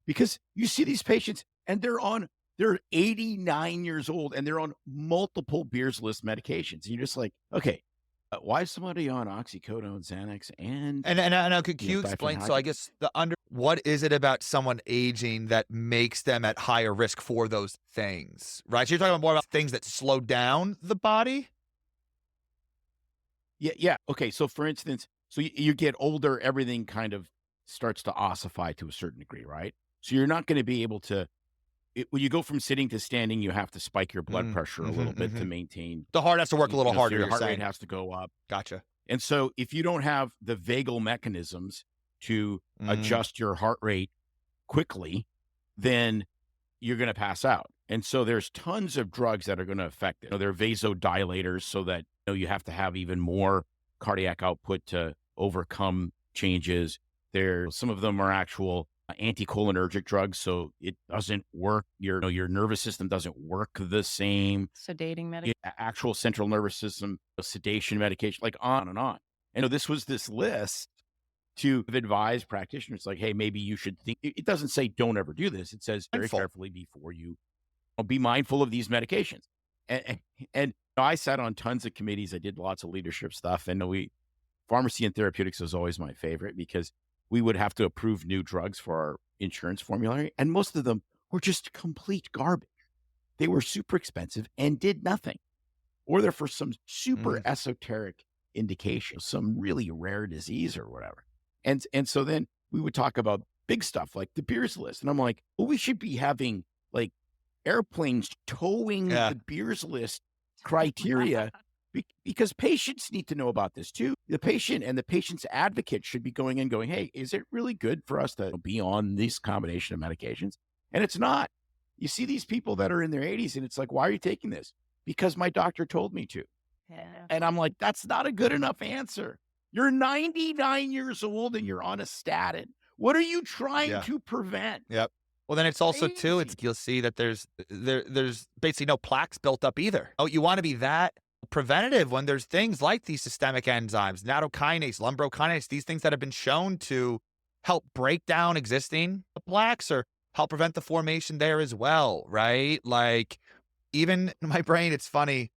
Because you see these patients and they're 89 years old and they're on multiple beers list medications. And you're just like, okay, why is somebody on oxycodone, Xanax, and could you explain? So I guess what is it about someone aging that makes them at higher risk for those things, right? So you're talking more about things that slow down the body? Yeah. Okay. So for instance, you get older, everything kind of starts to ossify to a certain degree, right? So you're not going to be able to, when you go from sitting to standing, you have to spike your blood pressure a little bit to maintain. The heart has to work a little harder. So your You're heart saying. rate has to go up. Gotcha. And so if you don't have the vagal mechanisms to adjust your heart rate quickly, then you're going to pass out. And so there's tons of drugs that are going to affect it. They're vasodilators so that you have to have even more cardiac output to overcome changes. Some of them are actual anticholinergic drugs, so it doesn't work. Your nervous system doesn't work the same. Sedating medication. Actual central nervous system sedation medication, like on and on. And this was this list to advise practitioners, like, hey, maybe you should think. It doesn't say don't ever do this. It says very carefully before you be mindful of these medications. And I sat on tons of committees. I did lots of leadership stuff, and pharmacy and therapeutics was always my favorite because we would have to approve new drugs for our insurance formulary. And most of them were just complete garbage. They were super expensive and did nothing. Or they're for some super esoteric indication, some really rare disease or whatever. And so then we would talk about big stuff like the beers list. And I'm like, well, we should be having like airplanes towing the beers list criteria because patients need to know about this too. The patient and the patient's advocate should be going and going, hey, is it really good for us to be on this combination of medications? And it's not. You see these people that are in their 80s and it's like, why are you taking this? Because my doctor told me to. Yeah. And I'm like, that's not a good enough answer. You're 99 years old and you're on a statin. What are you trying to prevent? Yep. Well, then it's also too, you'll see that there's basically no plaques built up either. Oh, you want to be that preventative when there's things like these systemic enzymes, nattokinase, lumbrokinase, these things that have been shown to help break down existing plaques or help prevent the formation there as well, right? Like even in my brain, it's funny.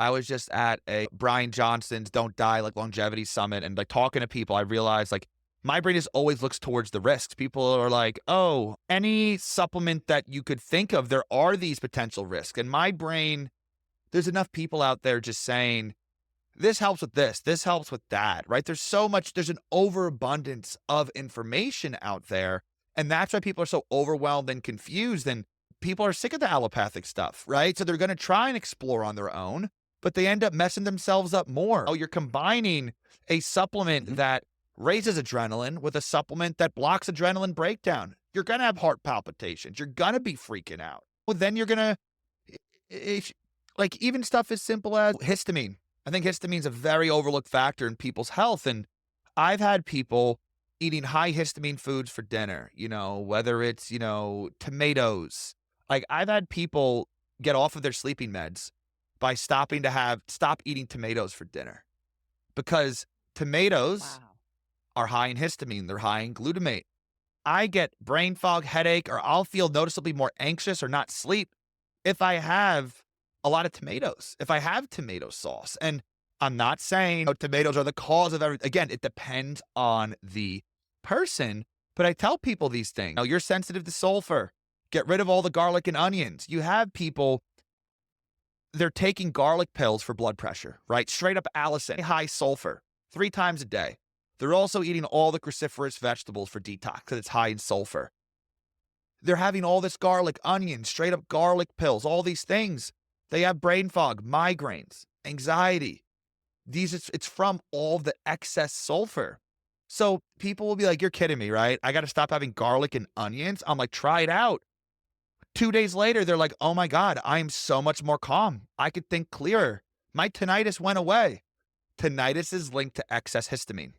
I was just at a Brian Johnson's Don't Die Like Longevity Summit and like talking to people, I realized like my brain just always looks towards the risks. People are like, oh, any supplement that you could think of, there are these potential risks. And my brain, there's enough people out there just saying, this helps with this helps with that, right? There's an overabundance of information out there. And that's why people are so overwhelmed and confused. And people are sick of the allopathic stuff, right? So they're going to try and explore on their own, but they end up messing themselves up more. Oh, you're combining a supplement that raises adrenaline with a supplement that blocks adrenaline breakdown. You're going to have heart palpitations. You're going to be freaking out. Well, then you're going to, like even stuff as simple as histamine. I think histamine is a very overlooked factor in people's health. And I've had people eating high histamine foods for dinner, whether it's, tomatoes. Like I've had people get off of their sleeping meds by stop eating tomatoes for dinner because tomatoes are high in histamine. They're high in glutamate. I get brain fog, headache, or I'll feel noticeably more anxious or not sleep if I have a lot of tomatoes, if I have tomato sauce. And I'm not saying tomatoes are the cause of everything. Again, it depends on the person, but I tell people these things. You're sensitive to sulfur. Get rid of all the garlic and onions. You have people, they're taking garlic pills for blood pressure, right? Straight up Allison, high sulfur, 3 times a day. They're also eating all the cruciferous vegetables for detox because it's high in sulfur. They're having all this garlic, onion, straight up garlic pills, all these things. They have brain fog, migraines, anxiety. It's from all the excess sulfur. So people will be like, you're kidding me, right? I got to stop having garlic and onions. I'm like, try it out. 2 days later, they're like, oh my God, I am so much more calm. I could think clearer. My tinnitus went away. Tinnitus is linked to excess histamine.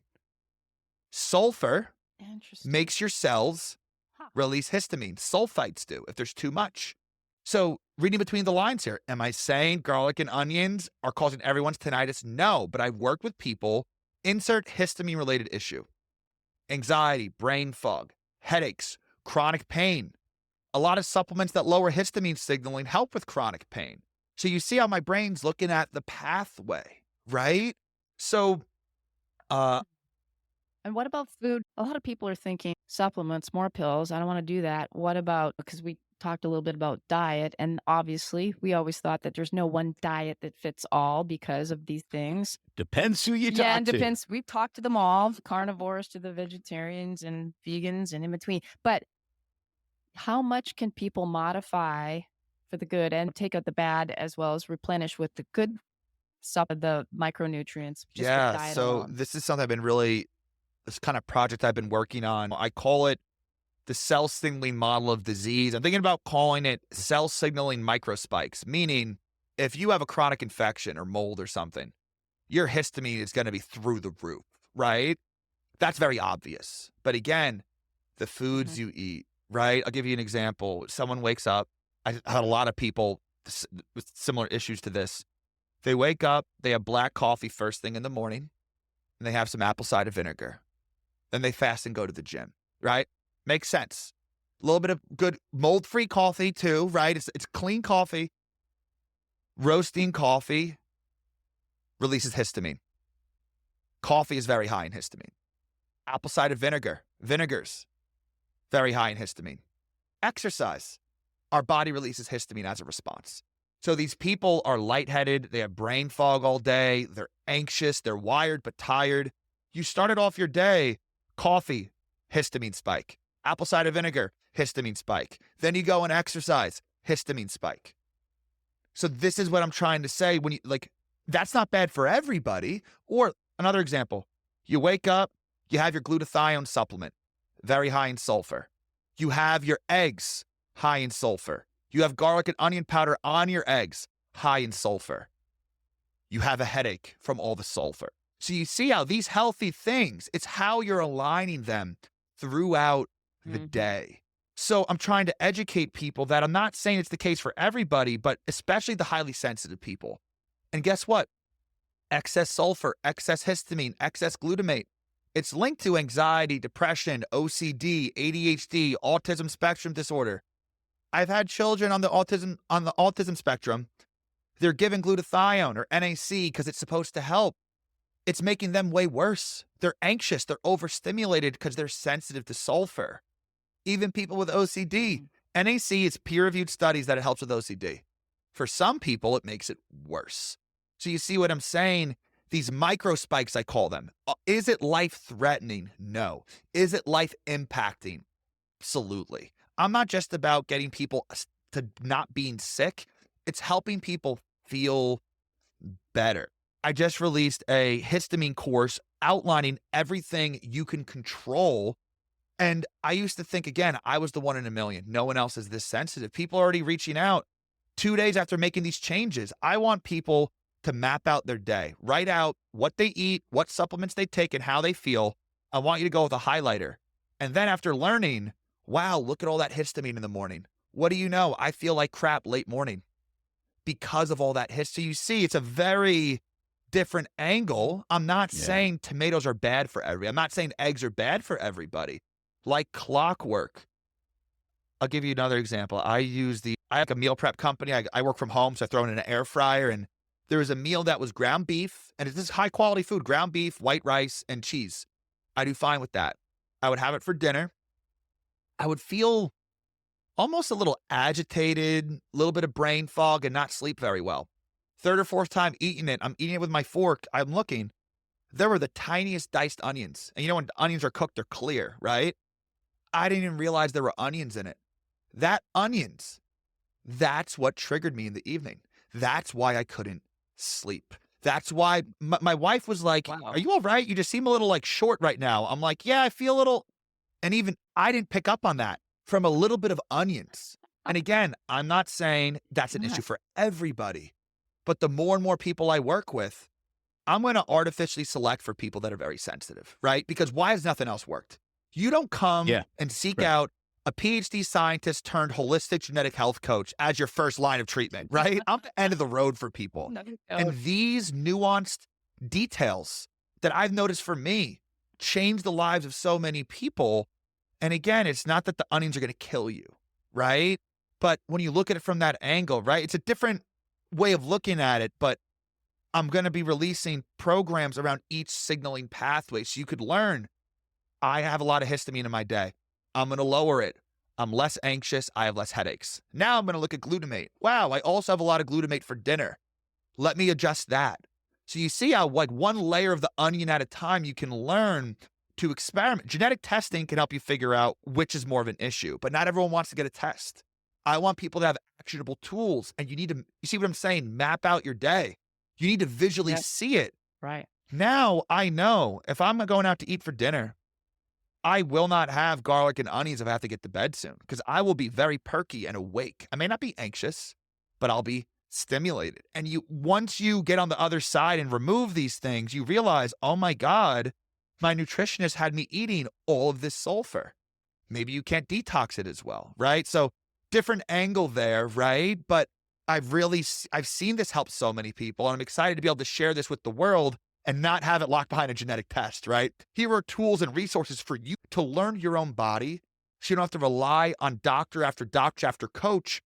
Sulfur makes your cells release histamine. Sulfites do if there's too much. So reading between the lines here, am I saying garlic and onions are causing everyone's tinnitus? No, but I've worked with people, insert histamine-related issue. Anxiety, brain fog, headaches, chronic pain. A lot of supplements that lower histamine signaling help with chronic pain. So you see how my brain's looking at the pathway, right? So, And what about food? A lot of people are thinking supplements, more pills. I don't want to do that. What about, because we talked a little bit about diet, and obviously we always thought that there's no one diet that fits all because of these things. Depends who you talk Yeah, and to. depends. We've talked to them all, carnivores to the vegetarians and vegans and in between. But how much can people modify for the good and take out the bad as well as replenish with the good stuff, the micronutrients? Just with yeah, diet so alone? this is something this kind of project I've been working on. I call it the cell signaling model of disease. I'm thinking about calling it cell signaling microspikes, meaning if you have a chronic infection or mold or something, your histamine is going to be through the roof, right? That's very obvious. But again, the foods you eat, right? I'll give you an example. Someone wakes up. I had a lot of people with similar issues to this. They wake up, they have black coffee first thing in the morning, and they have some apple cider vinegar. Then they fast and go to the gym, right? Makes sense. A little bit of good mold-free coffee too, right? It's clean coffee. Roasting coffee releases histamine. Coffee is very high in histamine. Apple cider vinegars, very high in histamine. Exercise, our body releases histamine as a response. So these people are lightheaded, they have brain fog all day, they're anxious, they're wired but tired. You started off your day, coffee, histamine spike. Apple cider vinegar, histamine spike. Then you go and exercise, histamine spike. So this is what I'm trying to say. When you that's not bad for everybody. Or another example, you wake up, you have your glutathione supplement, very high in sulfur. You have your eggs, high in sulfur. You have garlic and onion powder on your eggs, high in sulfur. You have a headache from all the sulfur. So you see how these healthy things, it's how you're aligning them throughout the day. So I'm trying to educate people that I'm not saying it's the case for everybody, but especially the highly sensitive people. And guess what? Excess sulfur, excess histamine, excess glutamate. It's linked to anxiety, depression, OCD, ADHD, autism spectrum disorder. I've had children on the autism spectrum. They're given glutathione or NAC because it's supposed to help. It's making them way worse. They're anxious. They're overstimulated because they're sensitive to sulfur. Even people with OCD, NAC is peer-reviewed studies that it helps with OCD. For some people, it makes it worse. So you see what I'm saying? These micro spikes, I call them. Is it life-threatening? No. Is it life-impacting? Absolutely. I'm not just about getting people to not being sick. It's helping people feel better. I just released a histamine course outlining everything you can control. And I used to think, again, I was the one in a million. No one else is this sensitive. People are already reaching out 2 days after making these changes. I want people to map out their day. Write out what they eat, what supplements they take, and how they feel. I want you to go with a highlighter. And then after learning, wow, look at all that histamine in the morning. What do you know? I feel like crap late morning because of all that histamine. So you see, it's a very different angle. I'm not saying tomatoes are bad for I'm not saying eggs are bad for everybody. Like clockwork. I'll give you another example. I have a meal prep company. I work from home, so I throw it in an air fryer, and there was a meal that was ground beef, and this is high quality food, ground beef, white rice, and cheese. I do fine with that. I would have it for dinner. I would feel almost a little agitated, a little bit of brain fog, and not sleep very well. Third or fourth time eating it, I'm eating it with my fork. I'm looking. There were the tiniest diced onions. And you know when onions are cooked, they're clear, right? I didn't even realize there were onions in it. That's what triggered me in the evening. That's why I couldn't sleep. That's why my wife was like, Wow. Are you all right? You just seem a little like short right now. I'm like, yeah, I feel a little. And even I didn't pick up on that from a little bit of onions. And again, I'm not saying that's an issue for everybody, but the more and more people I work with, I'm going to artificially select for people that are very sensitive, right? Because why has nothing else worked? You don't come and seek out a Ph.D. scientist turned holistic genetic health coach as your first line of treatment, right? I'm the end of the road for people. And these nuanced details that I've noticed for me change the lives of so many people. And again, it's not that the onions are going to kill you, right? But when you look at it from that angle, right, it's a different way of looking at it, but I'm going to be releasing programs around each signaling pathway so you could learn. I have a lot of histamine in my day. I'm going to lower it. I'm less anxious. I have less headaches. Now I'm going to look at glutamate. Wow, I also have a lot of glutamate for dinner. Let me adjust that. So you see how like one layer of the onion at a time, you can learn to experiment. Genetic testing can help you figure out which is more of an issue, but not everyone wants to get a test. I want people to have actionable tools, and you need to, you see what I'm saying? Map out your day. You need to visually see it. Right. Now I know if I'm going out to eat for dinner, I will not have garlic and onions if I have to get to bed soon because I will be very perky and awake. I may not be anxious, but I'll be stimulated. And once you get on the other side and remove these things, you realize, oh my God, my nutritionist had me eating all of this sulfur. Maybe you can't detox it as well, right? So different angle there, right? But I've seen this help so many people, and I'm excited to be able to share this with the world and not have it locked behind a genetic test, right? Here are tools and resources for you to learn your own body so you don't have to rely on doctor after coach.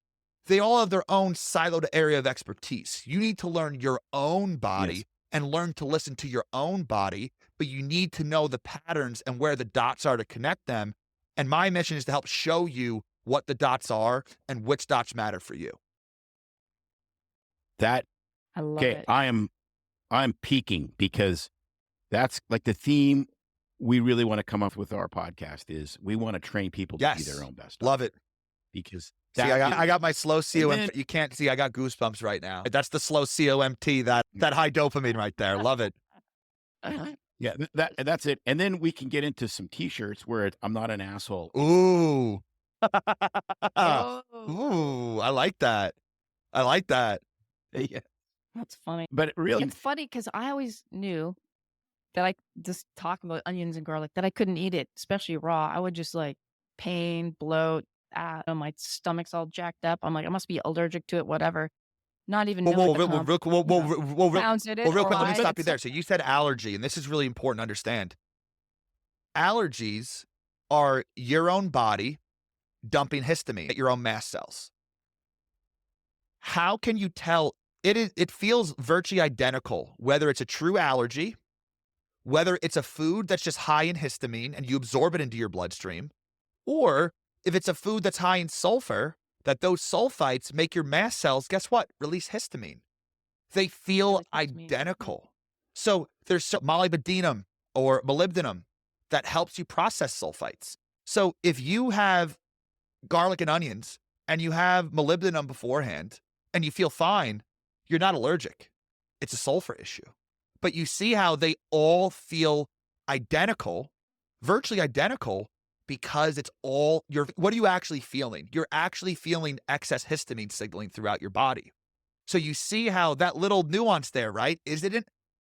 They all have their own siloed area of expertise. You need to learn your own body and learn to listen to your own body, but you need to know the patterns and where the dots are to connect them. And my mission is to help show you what the dots are and which dots matter for you. I love it. I'm peaking because that's like the theme we really want to come up with our podcast is we want to train people to be their own best. Love it. Because I got my slow COMT. You can't see, I got goosebumps right now. That's the slow COMT, that high dopamine right there. Love it. Yeah, that's it. And then we can get into some t-shirts where I'm not an asshole. Ooh. Oh. Ooh, I like that. Yeah. That's funny. But really, It's funny because I always knew that I just talking about onions and garlic that I couldn't eat it, especially raw. I would just like pain, bloat, my stomach's all jacked up. I'm like, I must be allergic to it, whatever. Not even knowing real quick, let me stop you there. So So you said allergy, and this is really important to understand. Allergies are your own body dumping histamine at your own mast cells. How can you tell? It feels virtually identical, whether it's a true allergy, whether it's a food that's just high in histamine and you absorb it into your bloodstream, or if it's a food that's high in sulfur, that those sulfites make your mast cells, guess what? Release histamine. They feel identical. So there's molybdenum or molybdenum that helps you process sulfites. So if you have garlic and onions and you have molybdenum beforehand and you feel fine, you're not allergic. It's a sulfur issue. But you see how they all feel identical, virtually identical, because it's all what are you actually feeling? You're actually feeling excess histamine signaling throughout your body. So you see how that little nuance there, right?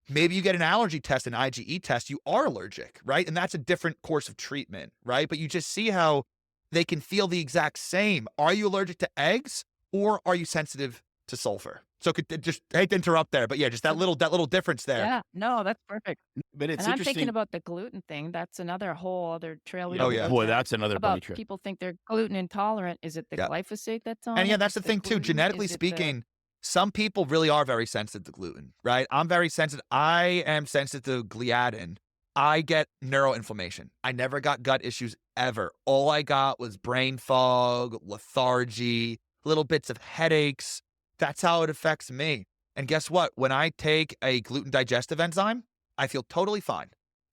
Maybe you get an allergy test, an IgE test, you are allergic, right? And that's a different course of treatment, right? But you just see how they can feel the exact same. Are you allergic to eggs or are you sensitive to sulfur? So just hate to interrupt there, but yeah, just that little difference there. Yeah, no, that's perfect. But it's And I'm interesting. thinking about the gluten thing. That's another whole other trail we Yeah, Oh, didn't yeah. go boy, down. that's another bunny About trail. people think they're gluten intolerant. Is it the Yeah. glyphosate that's on And yeah, it? that's Is the it thing too. gluten? Genetically Is it speaking, some people really are very sensitive to gluten, right? I'm very sensitive. I am sensitive to gliadin. I get neuroinflammation. I never got gut issues ever. All I got was brain fog, lethargy, little bits of headaches. That's how it affects me. And guess what? When I take a gluten digestive enzyme, I feel totally fine.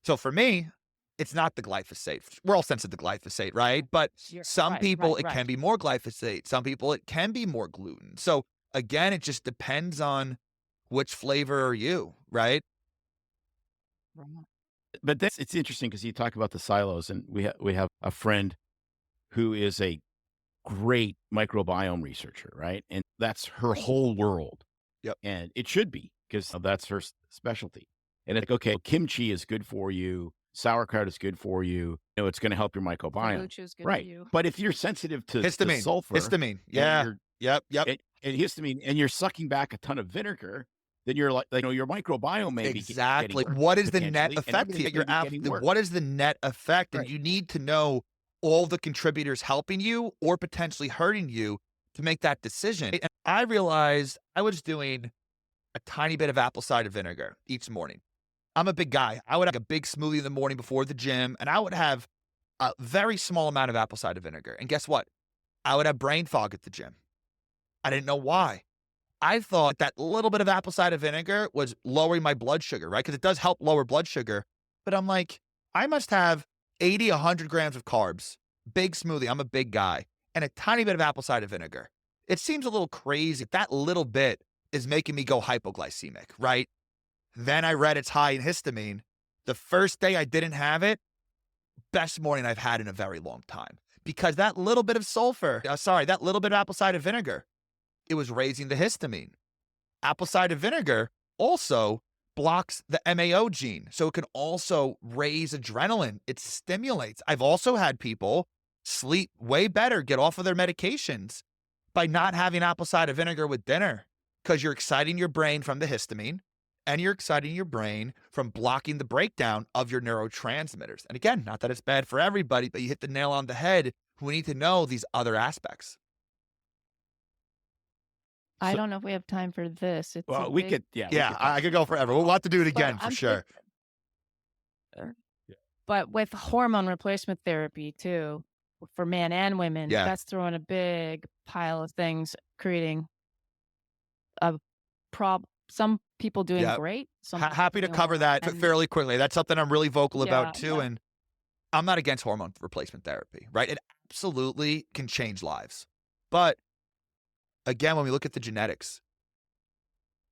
So for me, it's not the glyphosate. We're all sensitive to glyphosate, right? But some people, it can be more glyphosate. Some people, it can be more gluten. So again, it just depends on which flavor are you, right? Right. But it's interesting because you talk about the silos, and we have a friend who is a great microbiome researcher, right? And that's her whole world. Yep. And it should be, because that's her specialty. And it's like, okay, kimchi is good for you. Sauerkraut is good for you. It's going to help your microbiome. Kombucha is good Right. for you. But if you're sensitive to Histamine. sulfur, Histamine. Yeah. Yep. and histamine, and you're sucking back a ton of vinegar, then you're like, your microbiome may be Exactly. getting worse, What is the net potentially, and effect everything's here? gonna be getting worse. What is the net effect? And Right. you need to know all the contributors helping you or potentially hurting you to make that decision. And I realized I was doing a tiny bit of apple cider vinegar each morning. I'm a big guy. I would have a big smoothie in the morning before the gym, and I would have a very small amount of apple cider vinegar. And guess what? I would have brain fog at the gym. I didn't know why. I thought that little bit of apple cider vinegar was lowering my blood sugar, right? Because it does help lower blood sugar. But I'm like, I must have 80, 100 grams of carbs, big smoothie. I'm a big guy, and a tiny bit of apple cider vinegar. It seems a little crazy. That little bit is making me go hypoglycemic, right? Then I read it's high in histamine. The first day I didn't have it, best morning I've had in a very long time. Because that little bit of that little bit of apple cider vinegar, it was raising the histamine. Apple cider vinegar also blocks the MAO gene, so it can also raise adrenaline. It stimulates. I've also had people sleep way better, get off of their medications by not having apple cider vinegar with dinner, because you're exciting your brain from the histamine and you're exciting your brain from blocking the breakdown of your neurotransmitters. And again, not that it's bad for everybody, but you hit the nail on the head. We need to know these other aspects. I don't know if we have time for this. It's Well, a we big- could, yeah. we Yeah, could talk I could go forever. We'll have to do it again But for I'm sure. But with hormone replacement therapy too, for men and women, Yeah. that's throwing a big pile of things, creating a some people doing Yep. great. Some Happy to doing cover well, that and- fairly quickly. That's something I'm really vocal about too. yeah. And I'm not against hormone replacement therapy, right? It absolutely can change lives. But again, when we look at the genetics,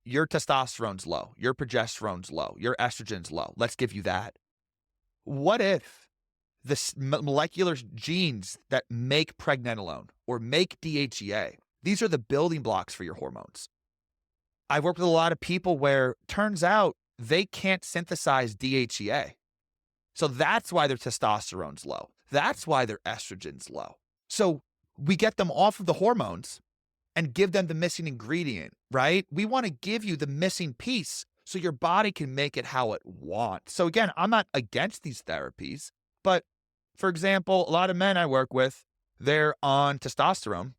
your testosterone's low, your progesterone's low, your estrogen's low. Let's give you that. What if the molecular genes that make pregnenolone or make DHEA, these are the building blocks for your hormones? I've worked with a lot of people where turns out they can't synthesize DHEA. So that's why their testosterone's low. That's why their estrogen's low. So we get them off of the hormones and give them the missing ingredient, right? We want to give you the missing piece so your body can make it how it wants. So again, I'm not against these therapies, but for example, a lot of men I work with, they're on testosterone.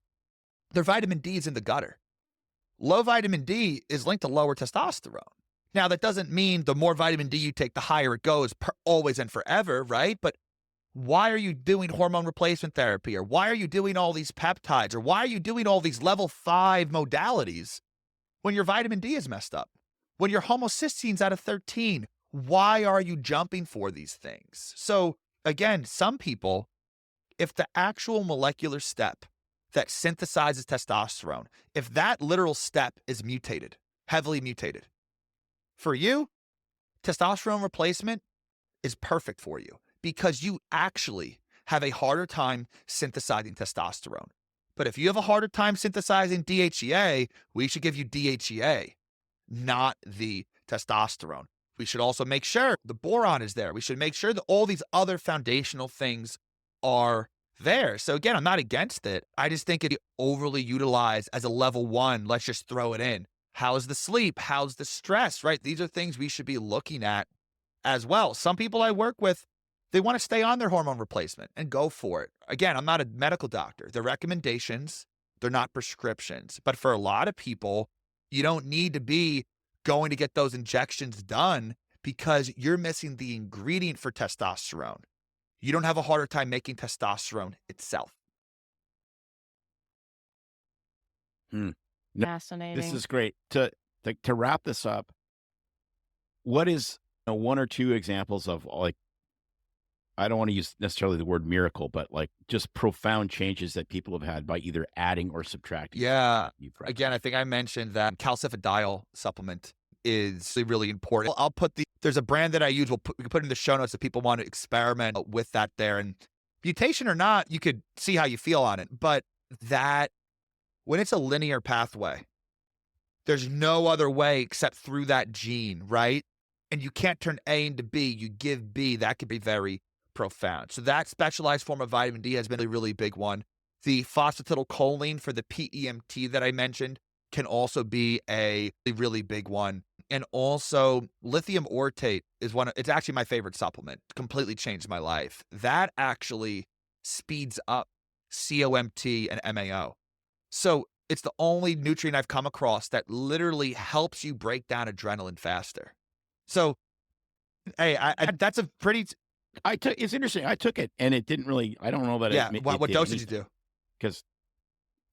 Their vitamin D is in the gutter. Low vitamin D is linked to lower testosterone. Now, that doesn't mean the more vitamin D you take, the higher it goes always and forever, right? But why are you doing hormone replacement therapy? Or why are you doing all these peptides? Or why are you doing all these level 5 modalities when your vitamin D is messed up? When your homocysteine's out of 13, why are you jumping for these things? So again, some people, if the actual molecular step that synthesizes testosterone, if that literal step is mutated, heavily mutated, for you, testosterone replacement is perfect for you because you actually have a harder time synthesizing testosterone. But if you have a harder time synthesizing DHEA, we should give you DHEA, not the testosterone. We should also make sure the boron is there. We should make sure that all these other foundational things are there. So again, I'm not against it. I just think it overly utilized as a level 1. Let's just throw it in. How's the sleep? How's the stress, right? These are things we should be looking at as well. Some people I work with, they want to stay on their hormone replacement and go for it. Again, I'm not a medical doctor. They're recommendations. They're not prescriptions. But for a lot of people, you don't need to be going to get those injections done because you're missing the ingredient for testosterone. You don't have a harder time making testosterone itself. No, Fascinating. this is great. To wrap this up, what is one or two examples of, like, I don't want to use necessarily the word miracle, but like just profound changes that people have had by either adding or subtracting? Yeah. You've read. Again, I think I mentioned that calcifidiol supplement is really important. I'll put there's a brand that I use. We can put in the show notes if people want to experiment with that there. And mutation or not, you could see how you feel on it. But that, when it's a linear pathway, there's no other way except through that gene, right? And you can't turn A into B. You give B. That could be very profound. So that specialized form of vitamin D has been a really big one. The phosphatidylcholine for the PEMT that I mentioned can also be a really big one. And also lithium orotate is it's actually my favorite supplement. Completely changed my life. That actually speeds up COMT and MAO. So it's the only nutrient I've come across that literally helps you break down adrenaline faster. So, hey, that's a pretty... It's interesting. I took it and it didn't really, I don't know that Yeah, it what did dose did you anything. do? Because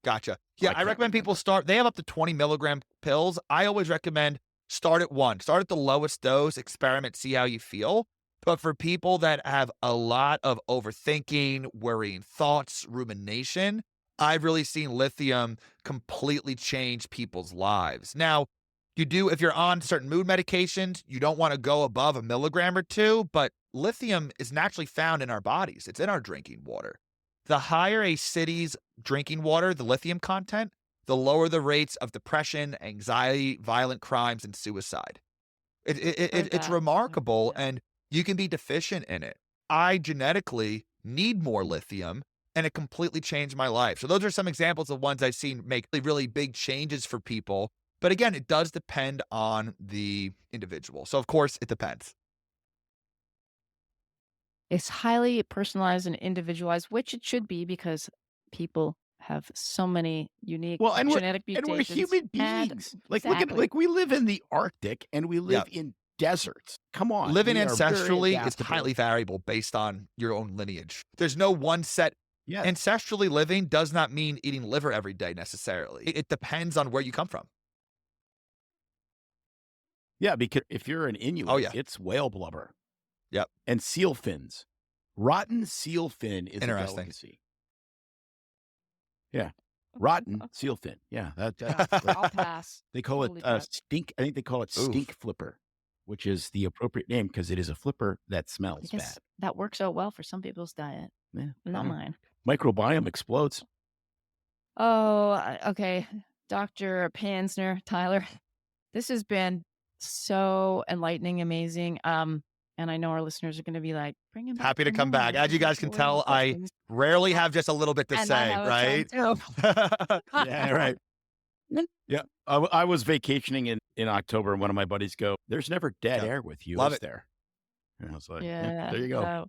Gotcha. Yeah, I recommend people start. They have up to 20 milligram pills. I always recommend start at 1. Start at the lowest dose, experiment, see how you feel. But for people that have a lot of overthinking, worrying thoughts, rumination, I've really seen lithium completely change people's lives. Now, if you're on certain mood medications, you don't want to go above 1 milligram or 2, but lithium is naturally found in our bodies. It's in our drinking water. The higher a city's drinking water, the lithium content, the lower the rates of depression, anxiety, violent crimes, and suicide. It's remarkable, and you can be deficient in it. I genetically need more lithium, and it completely changed my life. So those are some examples of ones I've seen make really big changes for people. But again, it does depend on the individual. So of course, it depends. It's highly personalized and individualized, which it should be because people have so many unique genetic mutations. And we're human beings. Like we live in the Arctic and we live in deserts. Come on. Living we are very ancestrally is adaptable. highly variable based on your own lineage. There's no one set. Yes. Ancestrally living does not mean eating liver every day necessarily. It depends on where you come from. Yeah, because if you're an Inuit, it's whale blubber. Yep. And seal fins. Rotten seal fin is a delicacy. Yeah. Rotten seal fin. Yeah. I'll pass. They call it stink. I think they call it stink flipper, which is the appropriate name because it is a flipper that smells bad. That works out well for some people's diet. Yeah. Not mine. Microbiome explodes. Oh, okay. Dr. Panzner, Tyler, this has been so enlightening, amazing. And I know our listeners are going to be like, bring him back. Happy to come back. As you guys can tell, I rarely have just a little bit to say, right? Yeah, right. Yeah. I was vacationing in October and one of my buddies go, there's never dead air with you, is there? And I was like, yeah, there you go.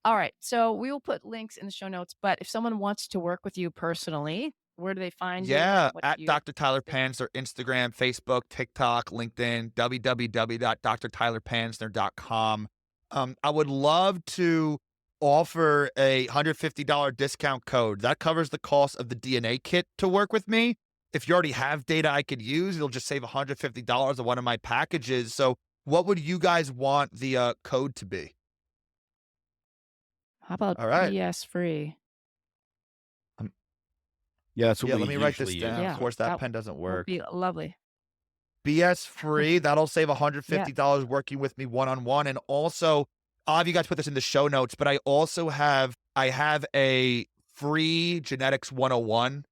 All right. So we will put links in the show notes, but if someone wants to work with you personally, where do they find you? Yeah, at Dr. Tyler Panzner, Instagram, Facebook, TikTok, LinkedIn, www.drtylerpanzner.com. I would love to offer a $150 discount code. That covers the cost of the DNA kit to work with me. If you already have data I could use, it'll just save $150 on one of my packages. So what would you guys want the code to be? How about BS free? Yeah, that's what let me write this down. Yeah, of course, that pen doesn't work. Would be lovely. BS free. That'll save $150 working with me one-on-one. And also, I'll have you guys put this in the show notes, but I have a free Genetics 101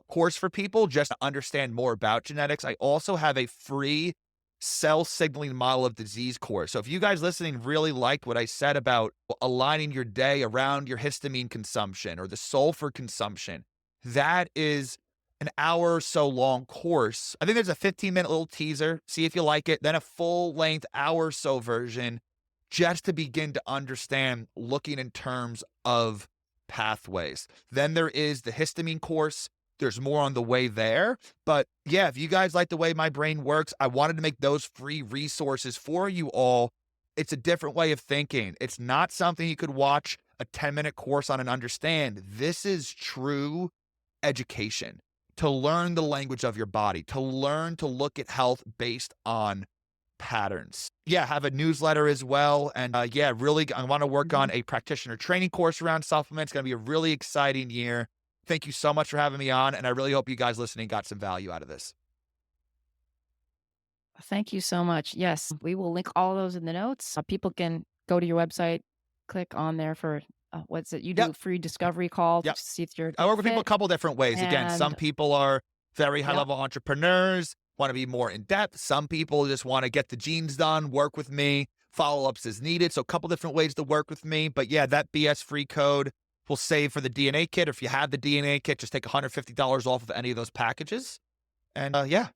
course for people just to understand more about genetics. I also have a free cell signaling model of disease course. So if you guys listening really liked what I said about aligning your day around your histamine consumption or the sulfur consumption, that is an hour or so long course. I think there's a 15-minute little teaser. See if you like it. Then a full-length hour or so version just to begin to understand looking in terms of pathways. Then there is the histamine course. There's more on the way there. But yeah, if you guys like the way my brain works, I wanted to make those free resources for you all. It's a different way of thinking. It's not something you could watch a 10-minute course on and understand. This is true education to learn the language of your body, to learn to look at health based on patterns. Yeah, have a newsletter as well. And yeah, really, I want to work on a practitioner training course around supplements. It's going to be a really exciting year. Thank you so much for having me on. And I really hope you guys listening got some value out of this. Thank you so much. Yes, we will link all those in the notes. People can go to your website, click on there for what's it? You do free discovery call to see if you're. I work with people a couple different ways. Again, some people are very high level entrepreneurs, want to be more in depth. Some people just want to get the genes done, work with me, follow ups as needed. So a couple different ways to work with me. But yeah, that BS free code will save for the DNA kit. Or if you have the DNA kit, just take $150 off of any of those packages. And yeah.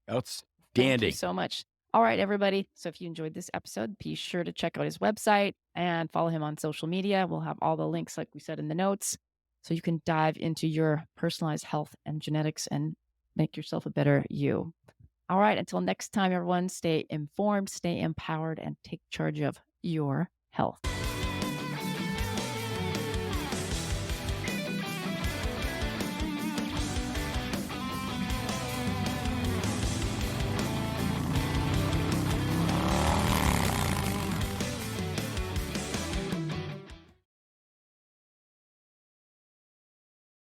Outstanding. Thank you so much. All right, everybody. So if you enjoyed this episode, be sure to check out his website and follow him on social media. We'll have all the links, like we said, in the notes, so you can dive into your personalized health and genetics and make yourself a better you. All right. Until next time, everyone, stay informed, stay empowered, and take charge of your health.